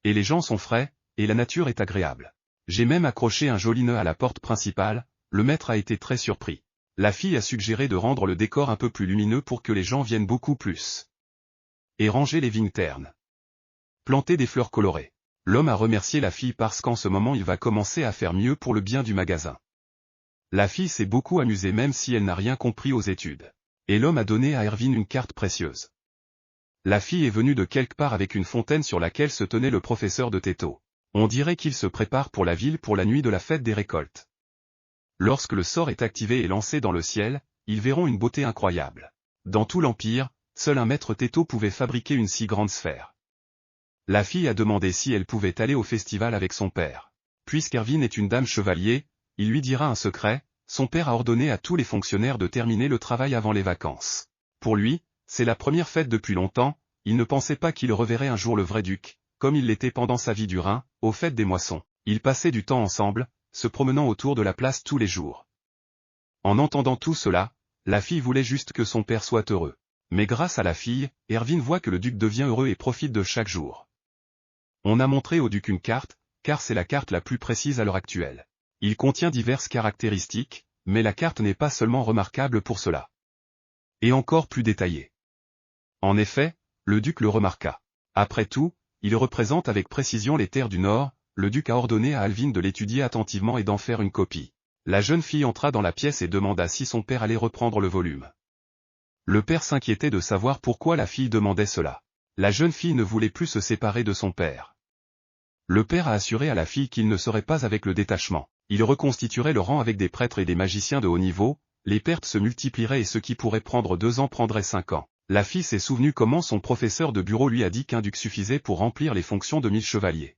Et les gens sont frais, et la nature est agréable. J'ai même accroché un joli nœud à la porte principale, le maître a été très surpris. La fille a suggéré de rendre le décor un peu plus lumineux pour que les gens viennent beaucoup plus. Et ranger les vignes ternes. Planter des fleurs colorées. L'homme a remercié la fille parce qu'en ce moment il va commencer à faire mieux pour le bien du magasin. La fille s'est beaucoup amusée même si elle n'a rien compris aux études. Et l'homme a donné à Erwin une carte précieuse. La fille est venue de quelque part avec une fontaine sur laquelle se tenait le professeur de Této. On dirait qu'il se prépare pour la ville pour la nuit de la fête des récoltes. Lorsque le sort est activé et lancé dans le ciel, ils verront une beauté incroyable. Dans tout l'Empire, seul un maître Této pouvait fabriquer une si grande sphère. La fille a demandé si elle pouvait aller au festival avec son père. Puisqu'Erwin est une dame chevalier, il lui dira un secret, son père a ordonné à tous les fonctionnaires de terminer le travail avant les vacances. Pour lui, c'est la première fête depuis longtemps, il ne pensait pas qu'il reverrait un jour le vrai duc, comme il l'était pendant sa vie du Rhin, aux fêtes des moissons. Ils passaient du temps ensemble, se promenant autour de la place tous les jours. En entendant tout cela, la fille voulait juste que son père soit heureux. Mais grâce à la fille, Erwin voit que le duc devient heureux et profite de chaque jour. On a montré au duc une carte, car c'est la carte la plus précise à l'heure actuelle. Il contient diverses caractéristiques, mais la carte n'est pas seulement remarquable pour cela. Et encore plus détaillée. En effet, le duc le remarqua. Après tout, il représente avec précision les terres du Nord, le duc a ordonné à Alvin de l'étudier attentivement et d'en faire une copie. La jeune fille entra dans la pièce et demanda si son père allait reprendre le volume. Le père s'inquiétait de savoir pourquoi la fille demandait cela. La jeune fille ne voulait plus se séparer de son père. Le père a assuré à la fille qu'il ne serait pas avec le détachement. Il reconstituerait le rang avec des prêtres et des magiciens de haut niveau, les pertes se multiplieraient et ce qui pourrait prendre 2 ans prendrait 5 ans. La fille s'est souvenue comment son professeur de bureau lui a dit qu'un duc suffisait pour remplir les fonctions de 1000 chevaliers.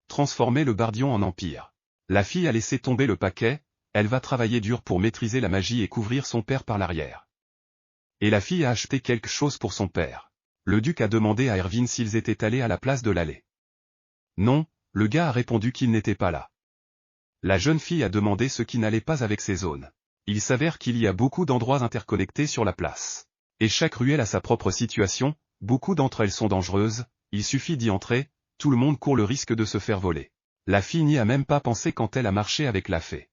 Transformer le Bardion en empire. La fille a laissé tomber le paquet, elle va travailler dur pour maîtriser la magie et couvrir son père par l'arrière. Et la fille a acheté quelque chose pour son père. Le duc a demandé à Erwin s'ils étaient allés à la place de l'allée. Non, le gars a répondu qu'il n'était pas là. La jeune fille a demandé ce qui n'allait pas avec ces zones. Il s'avère qu'il y a beaucoup d'endroits interconnectés sur la place. Et chaque ruelle a sa propre situation, beaucoup d'entre elles sont dangereuses, il suffit d'y entrer, tout le monde court le risque de se faire voler. La fille n'y a même pas pensé quand elle a marché avec la fée.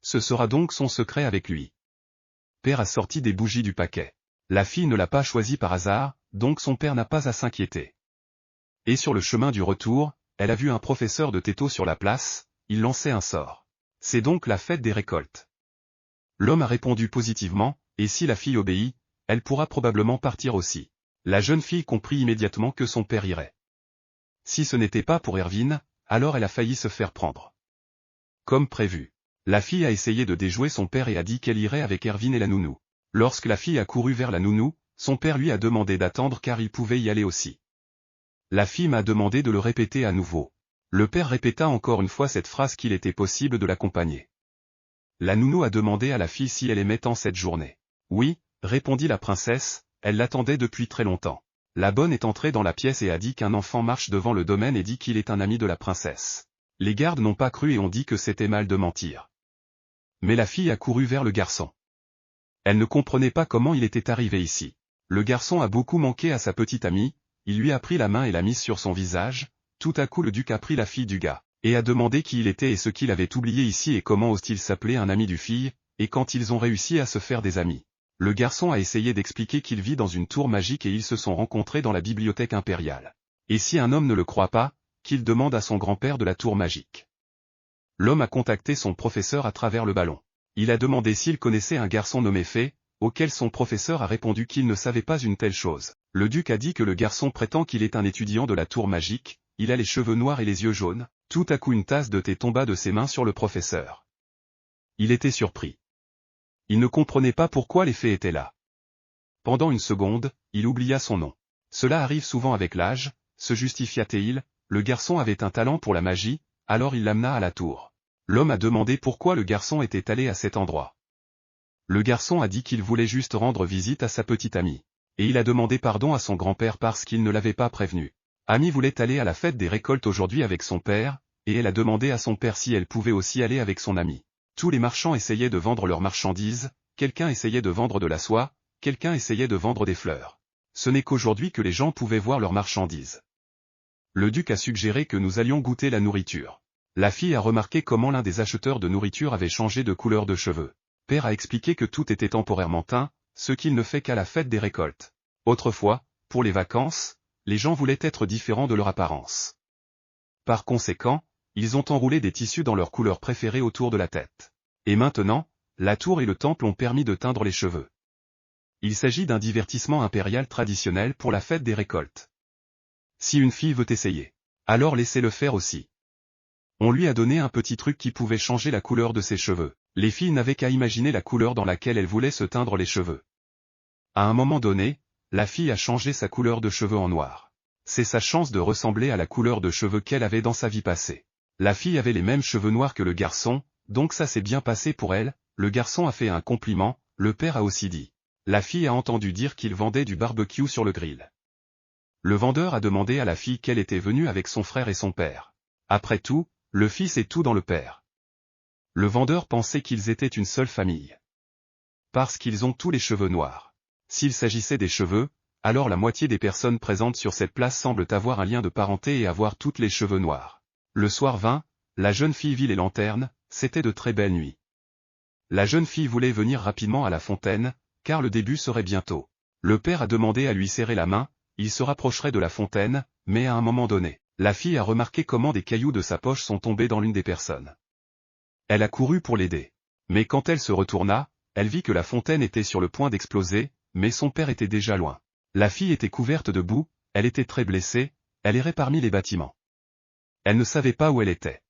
Ce sera donc son secret avec lui. Père a sorti des bougies du paquet. La fille ne l'a pas choisi par hasard, donc son père n'a pas à s'inquiéter. Et sur le chemin du retour, elle a vu un professeur de Této sur la place, il lançait un sort. C'est donc la fête des récoltes. L'homme a répondu positivement, et si la fille obéit, elle pourra probablement partir aussi. La jeune fille comprit immédiatement que son père irait. Si ce n'était pas pour Erwin, alors elle a failli se faire prendre. Comme prévu. La fille a essayé de déjouer son père et a dit qu'elle irait avec Erwin et la nounou. Lorsque la fille a couru vers la nounou, son père lui a demandé d'attendre car il pouvait y aller aussi. La fille m'a demandé de le répéter à nouveau. Le père répéta encore une fois cette phrase qu'il était possible de l'accompagner. La nounou a demandé à la fille si elle aimait tant cette journée. Oui, répondit la princesse, elle l'attendait depuis très longtemps. La bonne est entrée dans la pièce et a dit qu'un enfant marche devant le domaine et dit qu'il est un ami de la princesse. Les gardes n'ont pas cru et ont dit que c'était mal de mentir. Mais la fille a couru vers le garçon. Elle ne comprenait pas comment il était arrivé ici. Le garçon a beaucoup manqué à sa petite amie, il lui a pris la main et l'a mise sur son visage, tout à coup le duc a pris la fille du gars, et a demandé qui il était et ce qu'il avait oublié ici et comment ose-t-il s'appeler un ami du fille, et quand ils ont réussi à se faire des amis. Le garçon a essayé d'expliquer qu'il vit dans une tour magique et ils se sont rencontrés dans la bibliothèque impériale. Et si un homme ne le croit pas, qu'il demande à son grand-père de la tour magique. L'homme a contacté son professeur à travers le ballon. Il a demandé s'il connaissait un garçon nommé Fée, auquel son professeur a répondu qu'il ne savait pas une telle chose. Le duc a dit que le garçon prétend qu'il est un étudiant de la tour magique, il a les cheveux noirs et les yeux jaunes, tout à coup une tasse de thé tomba de ses mains sur le professeur. Il était surpris. Il ne comprenait pas pourquoi les fées étaient là. Pendant une seconde, il oublia son nom. Cela arrive souvent avec l'âge, se justifia-t-il, le garçon avait un talent pour la magie, alors il l'amena à la tour. L'homme a demandé pourquoi le garçon était allé à cet endroit. Le garçon a dit qu'il voulait juste rendre visite à sa petite amie. Et il a demandé pardon à son grand-père parce qu'il ne l'avait pas prévenu. Amy voulait aller à la fête des récoltes aujourd'hui avec son père, et elle a demandé à son père si elle pouvait aussi aller avec son ami. Tous les marchands essayaient de vendre leurs marchandises, quelqu'un essayait de vendre de la soie, quelqu'un essayait de vendre des fleurs. Ce n'est qu'aujourd'hui que les gens pouvaient voir leurs marchandises. Le duc a suggéré que nous allions goûter la nourriture. La fille a remarqué comment l'un des acheteurs de nourriture avait changé de couleur de cheveux. Père a expliqué que tout était temporairement teint, ce qu'il ne fait qu'à la fête des récoltes. Autrefois, pour les vacances, les gens voulaient être différents de leur apparence. Par conséquent, ils ont enroulé des tissus dans leur couleur préférée autour de la tête. Et maintenant, la tour et le temple ont permis de teindre les cheveux. Il s'agit d'un divertissement impérial traditionnel pour la fête des récoltes. Si une fille veut essayer, alors laissez-le faire aussi. On lui a donné un petit truc qui pouvait changer la couleur de ses cheveux. Les filles n'avaient qu'à imaginer la couleur dans laquelle elles voulaient se teindre les cheveux. À un moment donné, la fille a changé sa couleur de cheveux en noir. C'est sa chance de ressembler à la couleur de cheveux qu'elle avait dans sa vie passée. La fille avait les mêmes cheveux noirs que le garçon, donc ça s'est bien passé pour elle. Le garçon a fait un compliment, le père a aussi dit. La fille a entendu dire qu'il vendait du barbecue sur le grill. Le vendeur a demandé à la fille qu'elle était venue avec son frère et son père. Après tout, le fils est tout dans le père. Le vendeur pensait qu'ils étaient une seule famille. Parce qu'ils ont tous les cheveux noirs. S'il s'agissait des cheveux, alors la moitié des personnes présentes sur cette place semblent avoir un lien de parenté et avoir toutes les cheveux noirs. Le soir vint, la jeune fille vit les lanternes, c'était de très belles nuits. La jeune fille voulait venir rapidement à la fontaine, car le début serait bientôt. Le père a demandé à lui serrer la main, il se rapprocherait de la fontaine, mais à un moment donné, la fille a remarqué comment des cailloux de sa poche sont tombés dans l'une des personnes. Elle a couru pour l'aider. Mais quand elle se retourna, elle vit que la fontaine était sur le point d'exploser, mais son père était déjà loin. La fille était couverte de boue, elle était très blessée, elle errait parmi les bâtiments. Elle ne savait pas où elle était.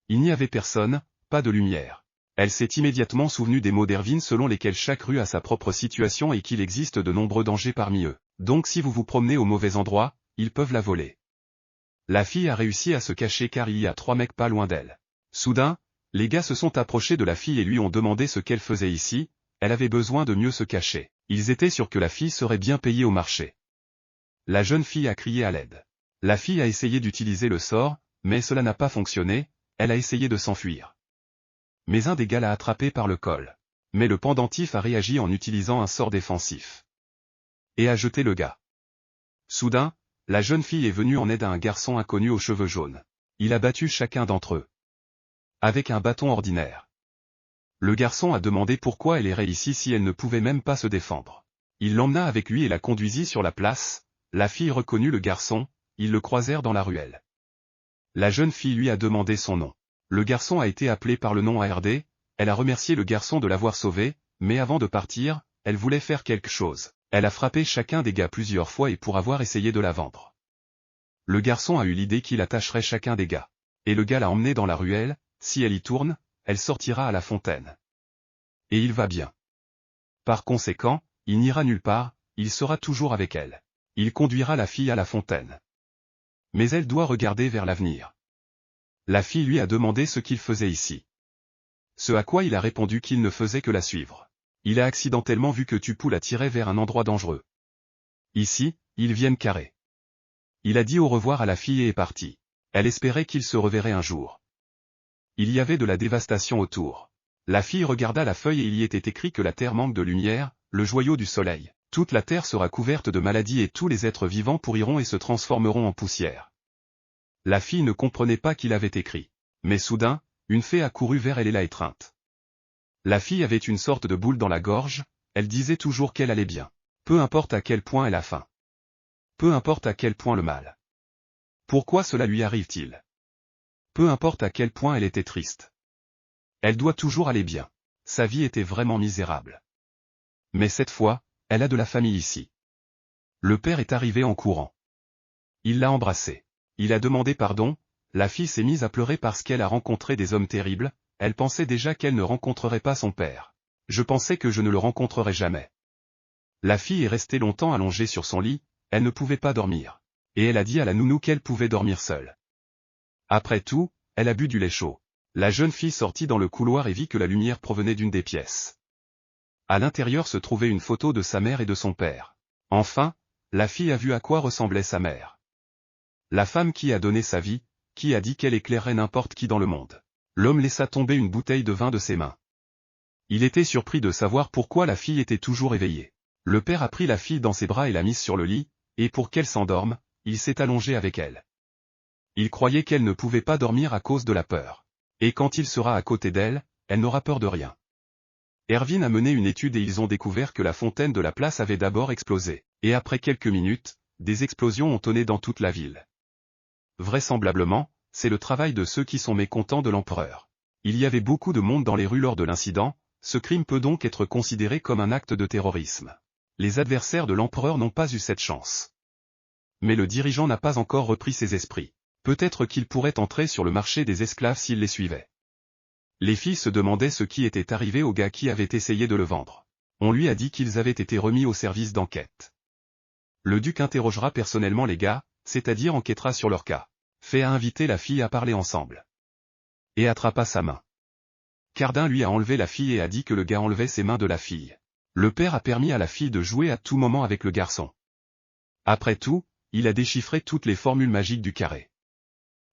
Il n'y avait personne, pas de lumière. Elle s'est immédiatement souvenue des mots d'Erwin selon lesquels chaque rue a sa propre situation et qu'il existe de nombreux dangers parmi eux. Donc si vous vous promenez au mauvais endroit, ils peuvent la voler. La fille a réussi à se cacher car il y a 3 mecs pas loin d'elle. Soudain, les gars se sont approchés de la fille et lui ont demandé ce qu'elle faisait ici, elle avait besoin de mieux se cacher. Ils étaient sûrs que la fille serait bien payée au marché. La jeune fille a crié à l'aide. La fille a essayé d'utiliser le sort, mais cela n'a pas fonctionné, elle a essayé de s'enfuir. Mais un des gars l'a attrapée par le col. Mais le pendentif a réagi en utilisant un sort défensif. Et a jeté le gars. Soudain, la jeune fille est venue en aide à un garçon inconnu aux cheveux jaunes. Il a battu chacun d'entre eux. Avec un bâton ordinaire. Le garçon a demandé pourquoi elle irait ici si elle ne pouvait même pas se défendre. Il l'emmena avec lui et la conduisit sur la place, la fille reconnut le garçon, ils le croisèrent dans la ruelle. La jeune fille lui a demandé son nom. Le garçon a été appelé par le nom ARD, elle a remercié le garçon de l'avoir sauvé, mais avant de partir, elle voulait faire quelque chose. Elle a frappé chacun des gars plusieurs fois et pour avoir essayé de la vendre. Le garçon a eu l'idée qu'il attacherait chacun des gars. Et le gars l'a emmené dans la ruelle, si elle y tourne, elle sortira à la fontaine. Et il va bien. Par conséquent, il n'ira nulle part, il sera toujours avec elle. Il conduira la fille à la fontaine. Mais elle doit regarder vers l'avenir. La fille lui a demandé ce qu'il faisait ici. Ce à quoi il a répondu qu'il ne faisait que la suivre. Il a accidentellement vu que Tupu la tirait vers un endroit dangereux. Ici, ils viennent carrer. Il a dit au revoir à la fille et est parti. Elle espérait qu'il se reverrait un jour. Il y avait de la dévastation autour. La fille regarda la feuille et il y était écrit que la terre manque de lumière, le joyau du soleil. Toute la terre sera couverte de maladies et tous les êtres vivants pourriront et se transformeront en poussière. La fille ne comprenait pas qu'il avait écrit. Mais soudain, une fée a couru vers elle et l'a étreinte. La fille avait une sorte de boule dans la gorge, elle disait toujours qu'elle allait bien. Peu importe à quel point elle a faim. Peu importe à quel point le mal. Pourquoi cela lui arrive-t-il? Peu importe à quel point elle était triste. Elle doit toujours aller bien. Sa vie était vraiment misérable. Mais cette fois, elle a de la famille ici. Le père est arrivé en courant. Il l'a embrassée. Il a demandé pardon, la fille s'est mise à pleurer parce qu'elle a rencontré des hommes terribles, elle pensait déjà qu'elle ne rencontrerait pas son père. Je pensais que je ne le rencontrerais jamais. La fille est restée longtemps allongée sur son lit, elle ne pouvait pas dormir. Et elle a dit à la nounou qu'elle pouvait dormir seule. Après tout, elle a bu du lait chaud. La jeune fille sortit dans le couloir et vit que la lumière provenait d'une des pièces. À l'intérieur se trouvait une photo de sa mère et de son père. Enfin, la fille a vu à quoi ressemblait sa mère. La femme qui a donné sa vie, qui a dit qu'elle éclairerait n'importe qui dans le monde. L'homme laissa tomber une bouteille de vin de ses mains. Il était surpris de savoir pourquoi la fille était toujours éveillée. Le père a pris la fille dans ses bras et l'a mise sur le lit, et pour qu'elle s'endorme, il s'est allongé avec elle. Il croyait qu'elle ne pouvait pas dormir à cause de la peur. Et quand il sera à côté d'elle, elle n'aura peur de rien. Erwin a mené une étude et ils ont découvert que la fontaine de la place avait d'abord explosé, et après quelques minutes, des explosions ont tonné dans toute la ville. Vraisemblablement, c'est le travail de ceux qui sont mécontents de l'empereur. Il y avait beaucoup de monde dans les rues lors de l'incident, ce crime peut donc être considéré comme un acte de terrorisme. Les adversaires de l'empereur n'ont pas eu cette chance. Mais le dirigeant n'a pas encore repris ses esprits. Peut-être qu'il pourrait entrer sur le marché des esclaves s'il les suivait. Les filles se demandaient ce qui était arrivé aux gars qui avaient essayé de le vendre. On lui a dit qu'ils avaient été remis au service d'enquête. Le duc interrogera personnellement les gars, c'est-à-dire enquêtera sur leur cas. Fait a invité la fille à parler ensemble. Et attrapa sa main. Cardin lui a enlevé la fille et a dit que le gars enlevait ses mains de la fille. Le père a permis à la fille de jouer à tout moment avec le garçon. Après tout, il a déchiffré toutes les formules magiques du carré.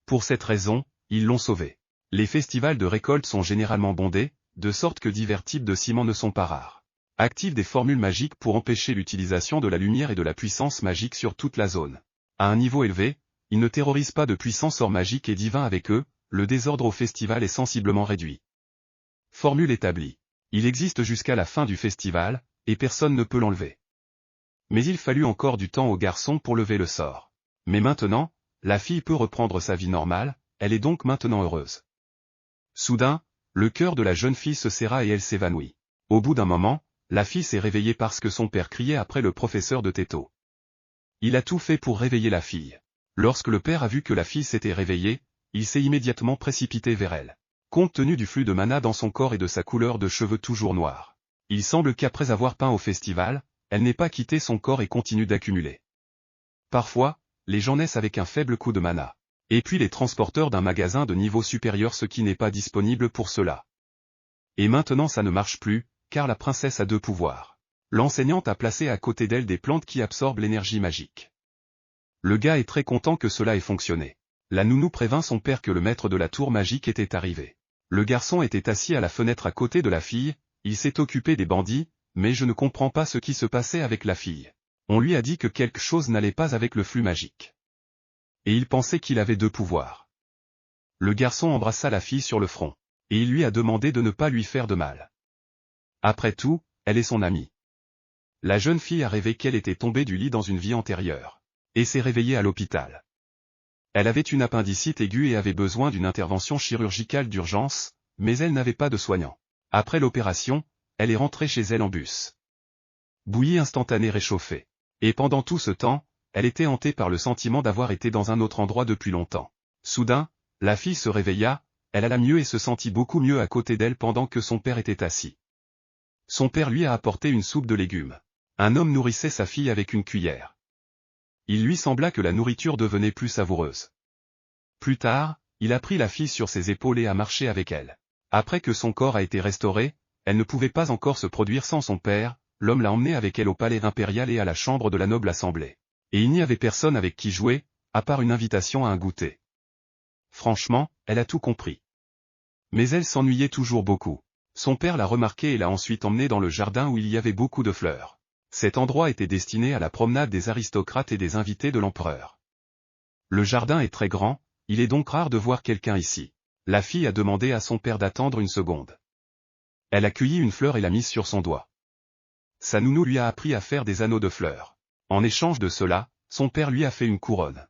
Pour cette raison, ils l'ont sauvé. Les festivals de récolte sont généralement bondés, de sorte que divers types de ciments ne sont pas rares. Active des formules magiques pour empêcher l'utilisation de la lumière et de la puissance magique sur toute la zone. À un niveau élevé, ils ne terrorisent pas de puissants sorts magiques et divins avec eux, le désordre au festival est sensiblement réduit. Formule établie. Il existe jusqu'à la fin du festival, et personne ne peut l'enlever. Mais il fallut encore du temps au garçon pour lever le sort. Mais maintenant, la fille peut reprendre sa vie normale, elle est donc maintenant heureuse. Soudain, le cœur de la jeune fille se serra et elle s'évanouit. Au bout d'un moment, la fille s'est réveillée parce que son père criait après le professeur de Teto. Il a tout fait pour réveiller la fille. Lorsque le père a vu que la fille s'était réveillée, il s'est immédiatement précipité vers elle. Compte tenu du flux de mana dans son corps et de sa couleur de cheveux toujours noirs, il semble qu'après avoir peint au festival, elle n'ait pas quitté son corps et continue d'accumuler. Parfois, les gens naissent avec un faible coup de mana. Et puis les transporteurs d'un magasin de niveau supérieur ce qui n'est pas disponible pour cela. Et maintenant ça ne marche plus, car la princesse a 2 pouvoirs. L'enseignante a placé à côté d'elle des plantes qui absorbent l'énergie magique. Le gars est très content que cela ait fonctionné. La nounou prévint son père que le maître de la tour magique était arrivé. Le garçon était assis à la fenêtre à côté de la fille, il s'est occupé des bandits, mais je ne comprends pas ce qui se passait avec la fille. On lui a dit que quelque chose n'allait pas avec le flux magique. Et il pensait qu'il avait 2 pouvoirs. Le garçon embrassa la fille sur le front, et il lui a demandé de ne pas lui faire de mal. Après tout, elle est son amie. La jeune fille a rêvé qu'elle était tombée du lit dans une vie antérieure, et s'est réveillée à l'hôpital. Elle avait une appendicite aiguë et avait besoin d'une intervention chirurgicale d'urgence, mais elle n'avait pas de soignant. Après l'opération, elle est rentrée chez elle en bus. Bouillie instantanée réchauffée. Et pendant tout ce temps, elle était hantée par le sentiment d'avoir été dans un autre endroit depuis longtemps. Soudain, la fille se réveilla, elle alla mieux et se sentit beaucoup mieux à côté d'elle pendant que son père était assis. Son père lui a apporté une soupe de légumes. Un homme nourrissait sa fille avec une cuillère. Il lui sembla que la nourriture devenait plus savoureuse. Plus tard, il a pris la fille sur ses épaules et a marché avec elle. Après que son corps a été restauré, elle ne pouvait pas encore se produire sans son père, l'homme l'a emmenée avec elle au palais impérial et à la chambre de la noble assemblée. Et il n'y avait personne avec qui jouer, à part une invitation à un goûter. Franchement, elle a tout compris. Mais elle s'ennuyait toujours beaucoup. Son père l'a remarqué et l'a ensuite emmenée dans le jardin où il y avait beaucoup de fleurs. Cet endroit était destiné à la promenade des aristocrates et des invités de l'empereur. Le jardin est très grand, il est donc rare de voir quelqu'un ici. La fille a demandé à son père d'attendre une seconde. Elle a cueilli une fleur et l'a mise sur son doigt. Sa nounou lui a appris à faire des anneaux de fleurs. En échange de cela, son père lui a fait une couronne.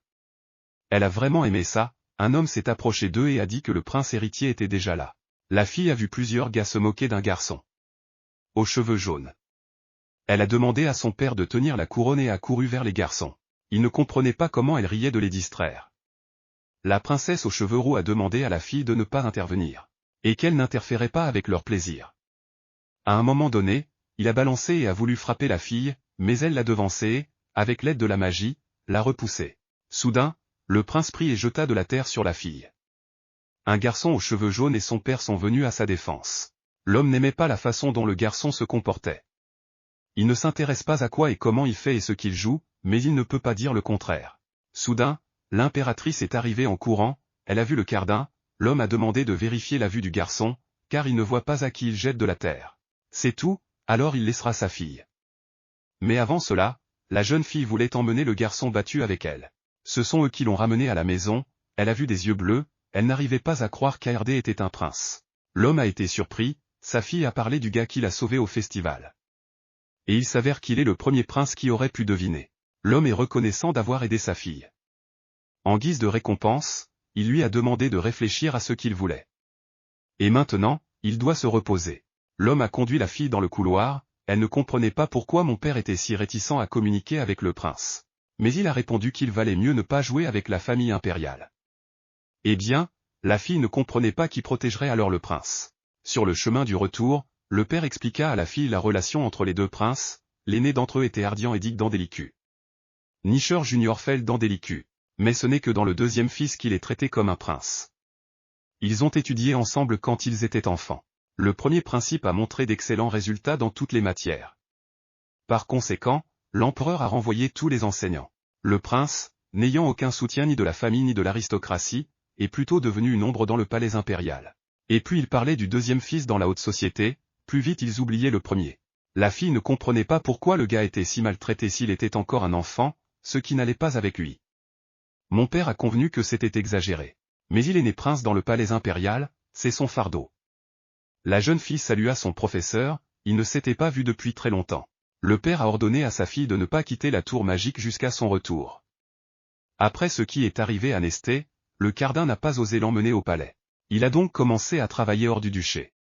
Elle a vraiment aimé ça, un homme s'est approché d'eux et a dit que le prince héritier était déjà là. La fille a vu plusieurs gars se moquer d'un garçon aux cheveux jaunes. Elle a demandé à son père de tenir la couronne et a couru vers les garçons. Il ne comprenait pas comment elle riait de les distraire. La princesse aux cheveux roux a demandé à la fille de ne pas intervenir, et qu'elle n'interférait pas avec leur plaisir. À un moment donné, il a balancé et a voulu frapper la fille, mais elle l'a devancé et, avec l'aide de la magie, l'a repoussé. Soudain, le prince prit et jeta de la terre sur la fille. Un garçon aux cheveux jaunes et son père sont venus à sa défense. L'homme n'aimait pas la façon dont le garçon se comportait. Il ne s'intéresse pas à quoi et comment il fait et ce qu'il joue, mais il ne peut pas dire le contraire. Soudain, l'impératrice est arrivée en courant, elle a vu le Cardin, l'homme a demandé de vérifier la vue du garçon, car il ne voit pas à qui il jette de la terre. C'est tout, alors il laissera sa fille. Mais avant cela, la jeune fille voulait emmener le garçon battu avec elle. Ce sont eux qui l'ont ramené à la maison, elle a vu des yeux bleus, elle n'arrivait pas à croire qu'Aerdé était un prince. L'homme a été surpris, sa fille a parlé du gars qui l'a sauvé au festival. Et il s'avère qu'il est le premier prince qui aurait pu deviner. L'homme est reconnaissant d'avoir aidé sa fille. En guise de récompense, il lui a demandé de réfléchir à ce qu'il voulait. Et maintenant, il doit se reposer. L'homme a conduit la fille dans le couloir, elle ne comprenait pas pourquoi mon père était si réticent à communiquer avec le prince. Mais il a répondu qu'il valait mieux ne pas jouer avec la famille impériale. Eh bien, la fille ne comprenait pas qui protégerait alors le prince. Sur le chemin du retour, le père expliqua à la fille la relation entre les deux princes, l'aîné d'entre eux était Ardian Edic d'Andelicu. Nisher Junior Feld d'Andelicu. Mais ce n'est que dans le deuxième fils qu'il est traité comme un prince. Ils ont étudié ensemble quand ils étaient enfants. Le premier principe a montré d'excellents résultats dans toutes les matières. Par conséquent, l'empereur a renvoyé tous les enseignants. Le prince, n'ayant aucun soutien ni de la famille ni de l'aristocratie, est plutôt devenu une ombre dans le palais impérial. Et puis il parlait du deuxième fils dans la haute société, plus vite ils oubliaient le premier. La fille ne comprenait pas pourquoi le gars était si maltraité s'il était encore un enfant, ce qui n'allait pas avec lui. Mon père a convenu que c'était exagéré. Mais il est né prince dans le palais impérial, c'est son fardeau. La jeune fille salua son professeur, il ne s'était pas vu depuis très longtemps. Le père a ordonné à sa fille de ne pas quitter la tour magique jusqu'à son retour. Après ce qui est arrivé à Nesté, le Cardin n'a pas osé l'emmener au palais. Il a donc commencé à travailler hors du duché.